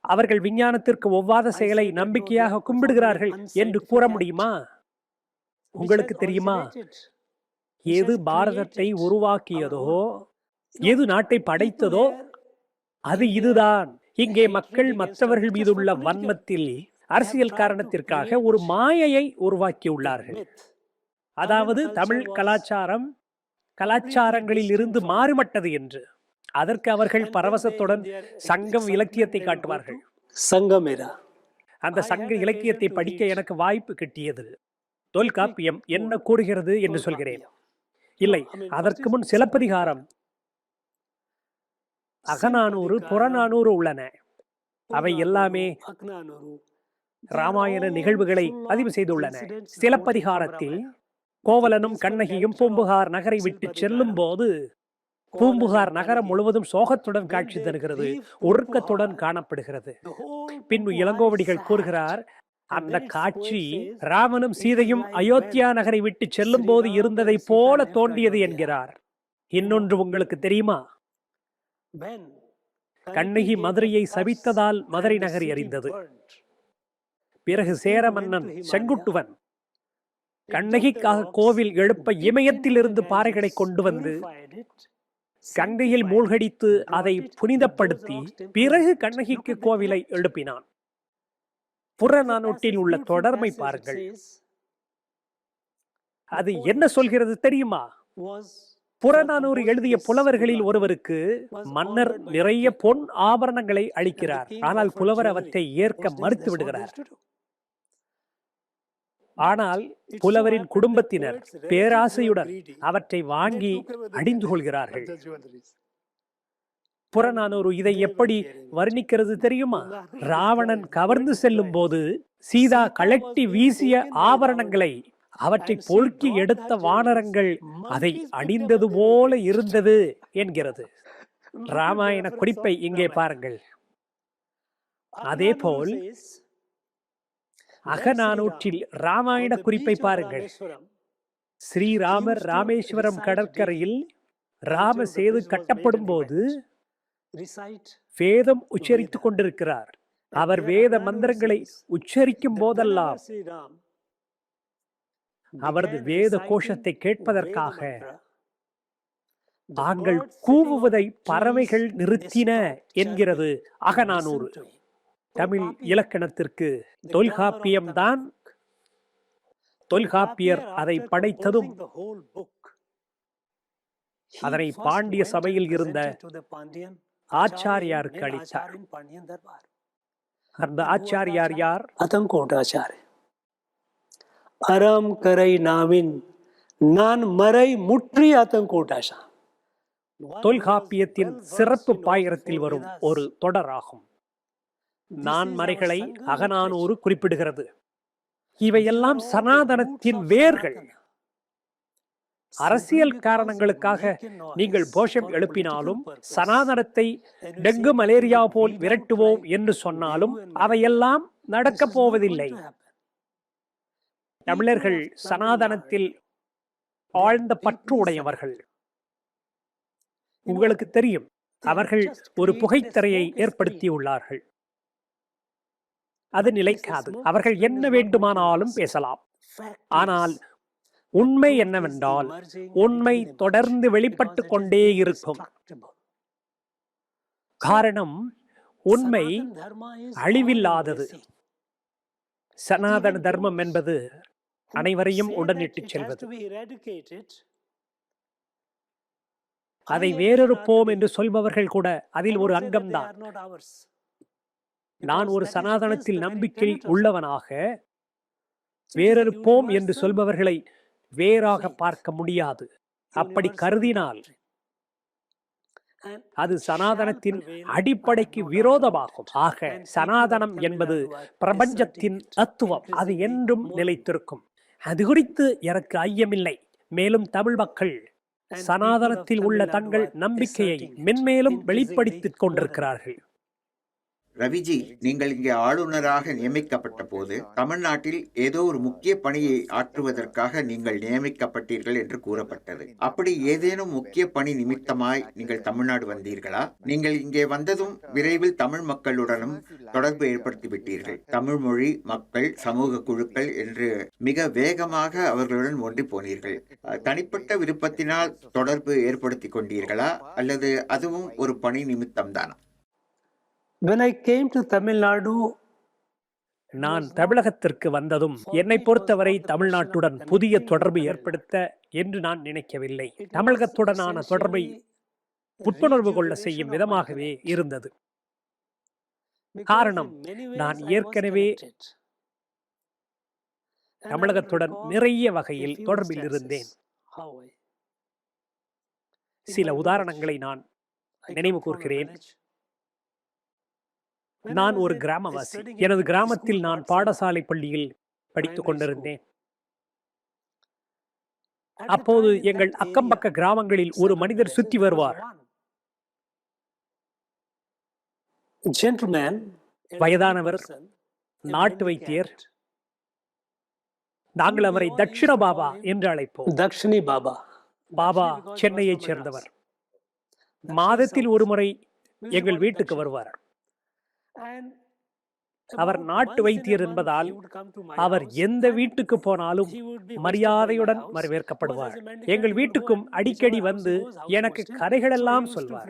அவர்கள் விஞ்ஞானத்திற்கு ஒவ்வாத செயலை நம்பிக்கையாக கும்பிடுகிறார்கள் என்று கூற முடியுமா? உங்களுக்கு தெரியுமா, எது பாரதத்தை உருவாக்கியதோ, எது நாட்டை படைத்ததோ அது இதுதான். இங்கே மக்கள் மற்றவர்கள் மீதுள்ள வன்மத்தில் அரசியல் காரணத்திற்காக ஒரு மாயையை உருவாக்கியுள்ளார்கள். அதாவது தமிழ் கலாச்சாரங்களில் இருந்து மாறுபட்டது என்று. அதற்கு அவர்கள் பரவசத்துடன் சங்கம் இலக்கியத்தை காட்டுவார்கள். சங்கமேரா. அந்த சங்க இலக்கியத்தை படிக்க எனக்கு வாய்ப்பு கிட்டியது. தொல்காப்பியம் என்ன கூறுகிறது என்று சொல்கிறேன். இல்லை, அதற்கு முன் சிலப்பதிகாரம், அகநானூறு, புறநானூறு உள்ளன. அவை எல்லாமே ராமாயண நிகழ்வுகளை பதிவு செய்துள்ளன. சிலப்பதிகாரத்தில் கோவலனும் கண்ணகியும் பூம்புகார் நகரை விட்டு செல்லும் போது பூம்புகார் நகரம் முழுவதும் சோகத்துடன் காட்சி தருகிறது, உருக்கத்துடன் காணப்படுகிறது. பின்பு இளங்கோவடிகள் கூறுகிறார், அந்த காட்சி ராமனும் சீதையும் அயோத்தியா நகரை விட்டு செல்லும் போது இருந்ததை போல தோன்றியது என்கிறார். இன்னொன்று உங்களுக்கு தெரியுமா? கண்ணகி மதுரையை சபித்ததால் மதுரை நகர் எரிந்தது. பிறகு சேர மன்னன் செங்குட்டுவன் கண்ணகிக்காக கோவில் எழுப்ப இமயத்தில் இருந்து பாறைகளை கொண்டு வந்து கங்கையில் மூழ்கடித்து அதை புனிதப்படுத்தி பிறகு கண்ணகிக்கு கோவிலை எழுப்பினான். புறநானூற்றில் உள்ள தொடர்மை பாருங்கள். அது என்ன சொல்கிறது தெரியுமா? புறநானூறு எழுதிய புலவர்களில் ஒருவருக்கு மன்னர் நிறைய பொன் ஆபரணங்களை அளிக்கிறார். ஆனால் புலவர் அவற்றை ஏற்க மறுத்து விடுகிறார். ஆனால் புலவரின் குடும்பத்தினர் பேராசையுடன் அவற்றை வாங்கி அணிந்து கொள்கிறார்கள். புறநானூறு இதை எப்படி வர்ணிக்கிறது தெரியுமா? ராவணன் கவர்ந்து செல்லும் போது சீதா கழட்டி வீசிய ஆபரணங்களை அவற்றை பொறுக்கி எடுத்த வானரங்கள் அதை அணிந்தது போல இருந்தது என்கிறது. ராமாயண குறிப்பை இங்கே பாருங்கள். அதேபோல் அகநானூற்றில் ராமாயண குறிப்பை பாருங்கள். ஸ்ரீராமர் ராமேஸ்வரம் கடற்கரையில் ராம சேது கட்டப்படும் போது வேதம் உச்சரித்துக் கொண்டிருக்கிறார். அவர் வேத மந்திரங்களை உச்சரிக்கும் போதெல்லாம் அவரது வேத கோஷத்தை கேட்பதற்காக தாங்கள் கூவுவதை பறவைகள் நிறுத்தின என்கிறது அகநானூறு. தமிழ் இலக்கணத்திற்கு தொல்காப்பியம்தான். தொல்காப்பியர் அதை படைத்ததும் அதனை பாண்டிய சபையில் இருந்த ஆச்சாரியாருக்கு அளித்தார். அந்த ஆச்சாரியார் யார்? அதங்கோட்டாச்சாரி. அறம் கரை நாவின் நான் மறை முற்றி அதங்கோட்டாசா. தொல்காப்பியத்தின் சிறப்பு பாயிரத்தில் வரும் ஒரு தொடராகும். நான் மறைகளை அகநானூறு குறிப்பிடுகிறது. இவையெல்லாம் சனாதனத்தின் வேர்கள். அரசியல் காரணங்களுக்காக நீங்கள் கோஷம் எழுப்பினாலும், சனாதனத்தை டெங்கு மலேரியா போல் விரட்டுவோம் என்று சொன்னாலும் அவையெல்லாம் நடக்கப் போவதில்லை. தமிழர்கள் சனாதனத்தில் ஆழ்ந்த பற்று உடையவர்கள். உங்களுக்கு தெரியும், அவர்கள் ஒரு புகைத்திரையை ஏற்படுத்தியுள்ளார்கள். அது நிலைக்காது. அவர்கள் என்ன வேண்டுமானாலும் பேசலாம். ஆனால் உண்மை என்னவென்றால், உண்மை தொடர்ந்து வெளிப்பட்டு கொண்டே இருக்கும். காரணம், உண்மை அழிவில்லாதது. சனாதன தர்மம் என்பது அனைவரையும் உடனிட்டு செல்வது. அதை வேறொருப்போம் என்று சொல்பவர்கள் கூட அதில் ஒரு அங்கம்தான். நான் ஒரு சனாதனத்தில் நம்பிக்கை உள்ளவனாக வேறொருப்போம் என்று சொல்பவர்களை வேறாக பார்க்க முடியாது. அப்படி கருதினால் அது சனாதனத்தின் அடிப்படைக்கு விரோதமாகும். ஆக சனாதனம் என்பது பிரபஞ்சத்தின் தத்துவம். அது என்றும் நிலைத்திருக்கும். அது குறித்து எனக்கு ஐயமில்லை. மேலும் தமிழ் மக்கள் சனாதனத்தில் உள்ள தங்கள் நம்பிக்கையை மென்மேலும் வெளிப்படுத்திக் கொண்டிருக்கிறார்கள். ரவிஜி, நீங்கள் இங்கே ஆளுநராக நியமிக்கப்பட்ட போது தமிழ்நாட்டில் ஏதோ ஒரு முக்கிய பணியை ஆற்றுவதற்காக நீங்கள் நியமிக்கப்பட்டீர்கள் என்று கூறப்பட்டது. அப்படி ஏதேனும் முக்கிய பணி நிமித்தமாய் நீங்கள் தமிழ்நாடு வந்தீர்களா? நீங்கள் இங்கே வந்ததும் விரைவில் தமிழ் மக்களுடனும் தொடர்பு ஏற்படுத்தி விட்டீர்கள். தமிழ் மொழி, மக்கள், சமூக குழுக்கள் என்று மிக வேகமாக அவர்களுடன் ஒன்றி போனீர்கள். தனிப்பட்ட விருப்பத்தினால் தொடர்பு ஏற்படுத்தி கொண்டீர்களா, அல்லது அதுவும் ஒரு பணி நிமித்தம்தானா? When I came to Tamil Nadu, நான் தமிழகத்திற்கு வந்ததும் என்னை பொறுத்தவரை தமிழ்நாட்டுடன் புதிய தொடர்பு ஏற்படுத்த என்று நான் நினைக்கவில்லை. தமிழகத்துடனான தொடர்பை புத்துணர்வு கொள்ள செய்யும் விதமாகவே இருந்தது. காரணம், நான் ஏற்கனவே தமிழகத்துடன் நிறைய வகையில் தொடர்பில் இருந்தேன். சில உதாரணங்களை நான் நினைவு கூர்கிறேன். நான் ஒரு கிராமவாசி. எனது கிராமத்தில் நான் பாடசாலை பள்ளியில் படித்துக் கொண்டிருந்தேன். அப்போது எங்கள் அக்கம்பக்க கிராமங்களில் ஒரு மனிதர் சுற்றி வருவார். வயதானவர், நாட்டு வைத்தியர். நாங்கள் அவரை தட்சிண பாபா என்று அழைப்போம். தக்ஷிணி பாபா. பாபா சென்னையைச் சேர்ந்தவர். மாதத்தில் ஒரு முறை எங்கள் வீட்டுக்கு வருவார். அவர் நாட்டு வைத்தியர் என்பதால் அவர் எந்த வீட்டுக்கு போனாலும் மரியாதையுடன் வரவேற்கப்படுவார். எங்கள் வீட்டுக்கும் அடிக்கடி வந்து எனக்கு கதைகளெல்லாம் சொல்வார்.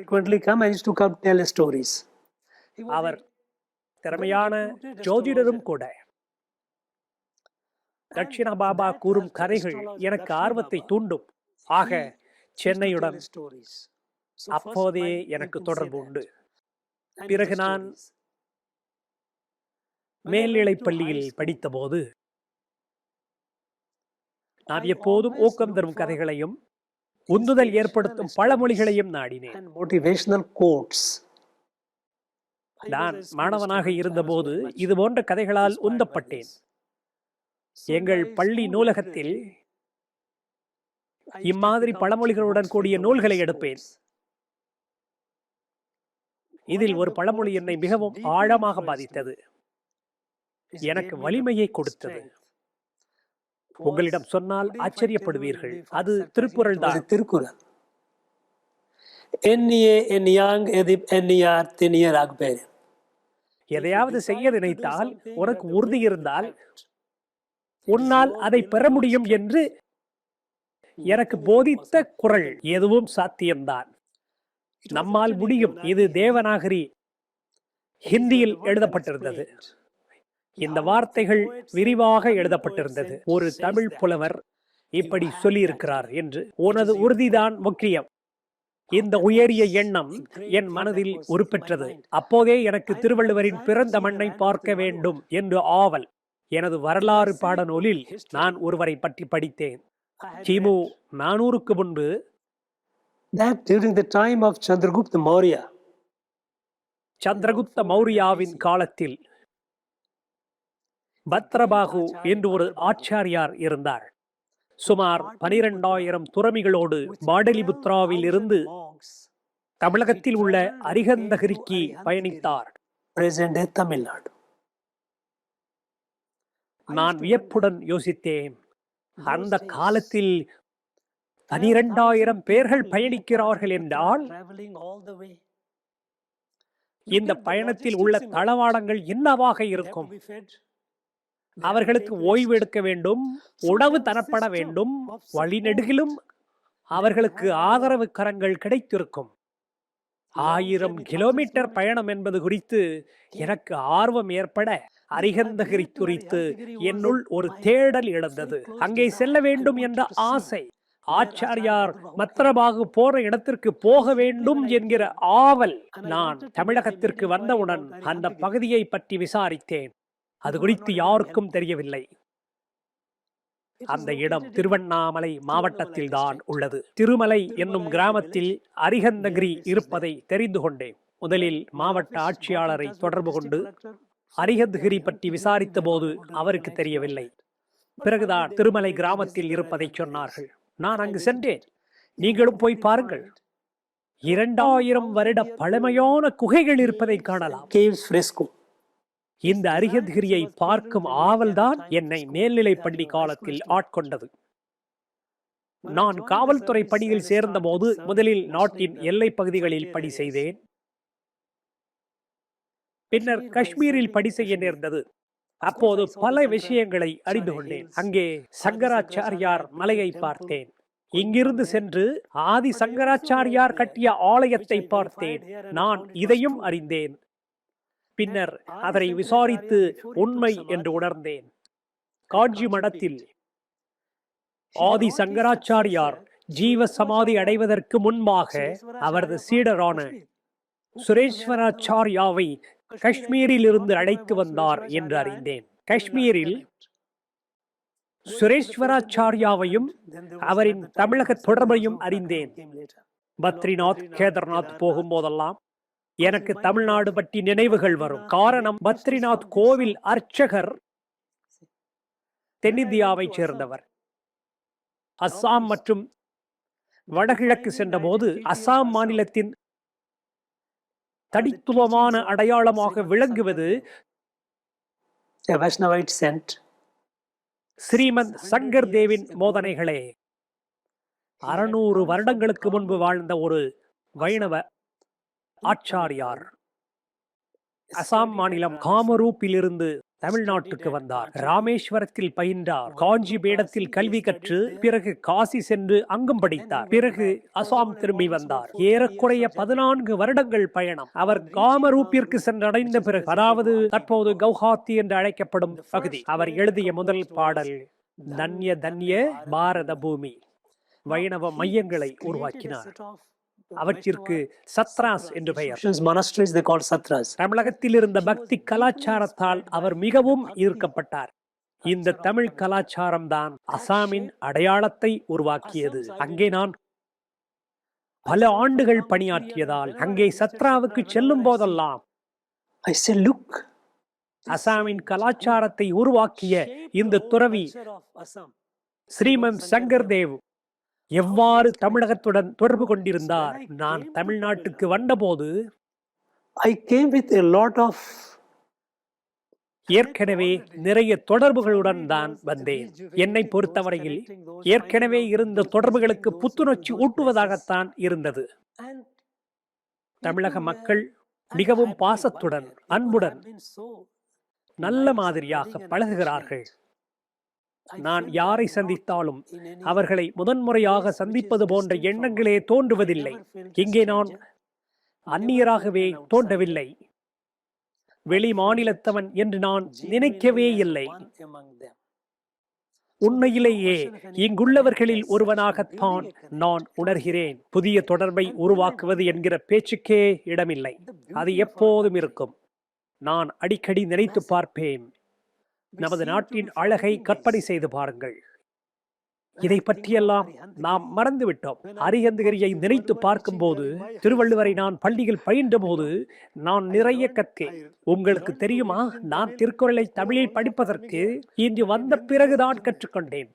அவர் திறமையான ஜோதிடரும் கூட. தட்சிண பாபா கூறும் கதைகள் எனக்கு ஆர்வத்தை தூண்டும். ஆக சென்னையுடன் அப்போதே எனக்கு தொடர்பு உண்டு. பிறகு நான் மேல்நிலைப் பள்ளியில் படித்தபோது நான் எப்போதும் ஊக்கம் தரும் கதைகளையும் உந்துதல் ஏற்படுத்தும் பழமொழிகளையும் நாடினேன். motivational quotes. நான் மாணவனாக இருந்தபோது இது போன்ற கதைகளால் உந்தப்பட்டேன். எங்கள் பள்ளி நூலகத்தில் இம்மாதிரி பழமொழிகளுடன் கூடிய நூல்களை எடுப்பேன். இதில் ஒரு பழமொழி என்னை மிகவும் ஆழமாக பாதித்தது. எனக்கு வலிமையை கொடுத்தது. உங்களிடம் சொன்னால் ஆச்சரியப்படுவீர்கள். அது திருக்குறள் தான். திருக்குறள். எண்ணியே எண்ணியாங் எதிப் எண்ணியார் திணியர் ஆகுபேர். எதையாவது செய்ய நினைத்தால் உனக்கு உறுதி இருந்தால் உன்னால் அதை பெற முடியும் என்று எனக்கு போதித்த குறள். எதுவும் சாத்தியம்தான், நம்மால் முடியும். இது தேவநாகரி ஹிந்தியில் எழுதப்பட்டிருந்தது. இந்த வார்த்தைகள் விரிவாக எழுதப்பட்டிருந்தது. ஒரு தமிழ் புலவர் இப்படி சொல்லியிருக்கிறார் என்று. உனது உறுதிதான் முக்கியம். இந்த உயரிய எண்ணம் என் மனதில் உருப்பெற்றது. அப்போதே எனக்கு திருவள்ளுவரின் பிறந்த மண்ணை பார்க்க வேண்டும் என்று ஆவல். எனது வரலாறு பாடநூலில் நான் ஒருவரை பற்றி படித்தேன். கிமு 400க்கு முன்பு, that during the time of Chandragupta Maurya, Chandragupta மௌரியாவின் காலத்தில் பத்ரபாகு என்று ஒரு ஆச்சாரியார் இருந்தார். சுமார் 12,000 துறவிகளோடு பாடலிபுத்ராவில் இருந்து தமிழகத்தில் உள்ள அரிகந்தகிரிக்கு பயணித்தார். present day Tamil Nadu. நான் வியப்புடன் யோசித்தேன், அந்த காலத்தில் 12,000 பேர்கள் பயணிக்கிறார்கள் என்றால் Traveling all the way. இந்த பயணத்தில் உள்ள தளவாடங்கள் என்னவாக இருக்கும்? Be fed. அவர்களுக்கு ஓய்வு எடுக்க வேண்டும், உணவு தரப்பட வேண்டும், வழிநெடுகிலும் அவர்களுக்கு ஆதரவு கரங்கள் கிடைத்திருக்கும். 1000 கிலோமீட்டர் பயணம் என்பது குறித்து எனக்கு ஆர்வம் ஏற்பட அரிகந்தகிரி குறித்து என்னுள் ஒரு தேடல் எழுந்தது. அங்கே செல்ல வேண்டும் என்ற ஆசை, ஆச்சாரியார் மத்ரபாகு போற இடத்திற்கு போக வேண்டும் என்கிற ஆவல். நான் தமிழகத்திற்கு வந்தவுடன் அந்த பகுதியை பற்றி விசாரித்தேன். அது குறித்து யாருக்கும் தெரியவில்லை. அந்த இடம் திருவண்ணாமலை மாவட்டத்தில் தான் உள்ளது. திருமலை என்னும் கிராமத்தில் அரிகந்தகிரி இருப்பதை தெரிந்து கொண்டேன். முதலில் மாவட்ட ஆட்சியாளரை தொடர்பு கொண்டு அரிகந்தகிரி பற்றி விசாரித்த போது அவருக்கு தெரியவில்லை. பிறகுதான் திருமலை கிராமத்தில் இருப்பதை சொன்னார்கள். நான் அங்கு சென்றேன். நீங்களும் போய் பாருங்கள். 2000 வருட பழமையான குகைகள் இருப்பதை காணலாம். Caves fresco. இந்த அரிகந்தகிரியை பார்க்கும் ஆவல்தான் என்னை மேல்நிலை பள்ளி காலத்தில் ஆட்கொண்டது. நான் காவல்துறை பணியில் சேர்ந்த போது முதலில் நாட்டின் எல்லை பகுதிகளில் பணி செய்தேன். பின்னர் காஷ்மீரில் பணி செய்ய நேர்ந்தது. அப்போது பல விஷயங்களை அறிந்து கொண்டேன். அங்கே சங்கராச்சாரியார் மலையை பார்த்தேன். இங்கிருந்து சென்று ஆதி சங்கராச்சாரியார் கட்டிய ஆலயத்தை பார்த்தேன். நான் இதையும் அறிந்தேன். பின்னர் அதனை விசாரித்து உண்மை என்று உணர்ந்தேன். காஞ்சி மடத்தில் ஆதி சங்கராச்சாரியார் ஜீவ சமாதி அடைவதற்கு முன்பாக அவரது சீடரான சுரேஸ்வராச்சாரியாவை காஷ்மீரில் இருந்து அழைத்து வந்தார் என்று அறிந்தேன். காஷ்மீரில் சுரேஸ்வராச்சாரியாவையும் அவரின் தமிழக தொடர்பையும் அறிந்தேன். பத்ரிநாத், கேதார்நாத் போகும்போதெல்லாம் எனக்கு தமிழ்நாடு பற்றி நினைவுகள் வரும். காரணம், பத்ரிநாத் கோவில் அர்ச்சகர் தென்னிந்தியாவை சேர்ந்தவர். அஸ்ஸாம் மற்றும் வடகிழக்கு சென்றபோது அஸ்ஸாம் மாநிலத்தின் தனித்துவமான அடையாளமாக விளங்குவது A Vaishnavite saint. Srimad Shankar தேவின் போதனைகளே. 600 வருடங்களுக்கு முன்பு வாழ்ந்த ஒரு வைணவ ஆச்சாரியார் அசாம் மாநிலம் காமரூப்பிலிருந்து தமிழ்நாட்டுக்கு வந்தார். ராமேஸ்வரத்தில் பயின்றார். காஞ்சி பீடத்தில் கல்வி கற்று பிறகு காசி சென்று அங்கும் படித்தார். பிறகு அசாம் திரும்பி வந்தார். ஏறக்குறைய 14 வருடங்கள் பயணம். அவர் காமரூப்பிற்கு சென்றடைந்த பிறகு, அதாவது தற்போது கவுஹாத்தி என்று அழைக்கப்படும் பகுதி, அவர் எழுதிய முதல் பாடல் தன்ய தன்ய பாரத பூமி. வைணவ மையங்களை உருவாக்கினார். அவற்றிற்கு சத்ராஸ் என்று பெயர். Monasteries they called satras. தமிழகத்தில் இருந்த பக்தி கலாச்சாரத்தால் அவர் மிகவும் ஈர்க்கப்பட்டார். இந்த தமிழ் கலாச்சாரம் தான் அசாமின் அடையாளத்தை உருவாக்கியது. அங்கே நான் பல ஆண்டுகள் பணியாற்றியதால் அங்கே சத்ராவுக்கு செல்லும் போதெல்லாம் I say, look, அசாமின் கலாச்சாரத்தை உருவாக்கிய இந்த துறவி ஸ்ரீமந்த் சங்கர் தேவ் எவ்வாறு தமிழகத்துடன் தொடர்பு கொண்டிருந்தார். நான் தமிழ்நாட்டுக்கு வந்தபோது I came with a lot of ஏற்கனவே நிறைய தொடர்புகளுடன் தான் வந்தேன். என்னை பொறுத்தவரையில் ஏற்கனவே இருந்த தொடர்புகளுக்கு புத்துணர்ச்சி ஊட்டுவதாகத்தான் இருந்தது. தமிழக மக்கள் மிகவும் பாசத்துடன் அன்புடன் நல்ல மாதிரியாக பழகுகிறார்கள். நான் யாரை சந்தித்தாலும் அவர்களை முதன்முறையாக சந்திப்பது போன்ற எண்ணங்களே தோன்றுவதில்லை. இங்கே நான் அந்நியராகவே தோன்றவில்லை. வெளி மாநிலத்தவன் என்று நான் நினைக்கவே இல்லை. உண்மையிலேயே இங்குள்ளவர்களில் ஒருவனாகத்தான் நான் உணர்கிறேன். புதிய தொடர்பை உருவாக்குவது என்கிற பேச்சுக்கே இடமில்லை. அது எப்போதும் இருக்கும். நான் அடிக்கடி நினைத்து பார்ப்பேன், நமது நாட்டின் அழகை கற்பனை செய்து பாருங்கள். இதை பற்றியெல்லாம் நாம் மறந்துவிட்டோம். அரிஹந்தகிரியை நினைத்து பார்க்கும் போது, திருவள்ளுவரை நான் பள்ளியில் பயின்ற போது நான் நிறைய கற்றேன். உங்களுக்கு தெரியுமா, நான் திருக்குறளை தமிழில் படிப்பதற்கு இன்று வந்த பிறகுதான் கற்றுக்கொண்டேன்.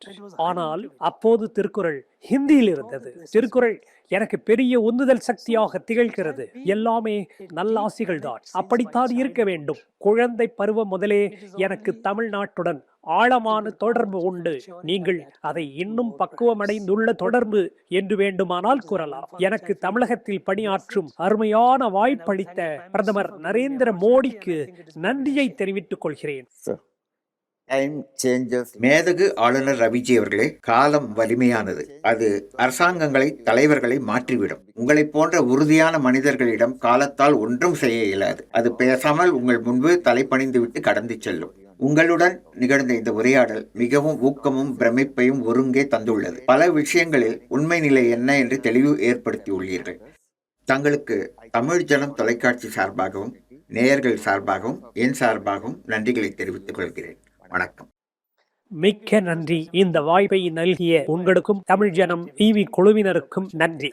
ஆனால் அப்போது திருக்குறள் ஹிந்தியில் இருந்தது. திருக்குறள் எனக்கு பெரிய உந்துதல் சக்தியாக திகழ்கிறது. எல்லாமே நல்லாசிகள் தான். அப்படித்தான் இருக்க வேண்டும். குழந்தை பருவம் முதலே எனக்கு தமிழ்நாட்டுடன் ஆழமான தொடர்பு உண்டு. நீங்கள் அதை இன்னும் பக்குவமடைந்துள்ள தொடர்பு என்று வேண்டுமானால் கூறலாம். எனக்கு தமிழகத்தில் பணியாற்றும் அருமையான வாய்ப்பளித்த பிரதமர் நரேந்திர மோடிக்கு நன்றியை தெரிவித்துக் கொள்கிறேன். மேதகு ஆளுநர் ரவிஜி அவர்களே, காலம் வலிமையானது. அது அரசாங்கங்களை, தலைவர்களை மாற்றிவிடும். உங்களை போன்ற உறுதியான மனிதர்களிடம் காலத்தால் ஒன்றும் செய்ய இயலாது. அது பேசாமல் உங்கள் முன்பு தலைப்பணிந்து விட்டு கடந்து செல்லும். உங்களுடன் நிகழ்ந்த இந்த உரையாடல் மிகவும் ஊக்கமும் பிரமிப்பையும் ஒருங்கே தந்துள்ளது. பல விஷயங்களில் உண்மை நிலை என்ன என்று தெளிவு ஏற்படுத்தியுள்ளீர்கள். தங்களுக்கு தமிழ் ஜனம் தொலைக்காட்சி சார்பாகவும் நேயர்கள் சார்பாகவும் என் சார்பாகவும் நன்றிகளை தெரிவித்துக் கொள்கிறேன். வணக்கம். மிக்க நன்றி. இந்த வாய்ப்பை நல்கிய உங்களுக்கும் தமிழ் ஜனம் டிவி குழுவினருக்கும் நன்றி.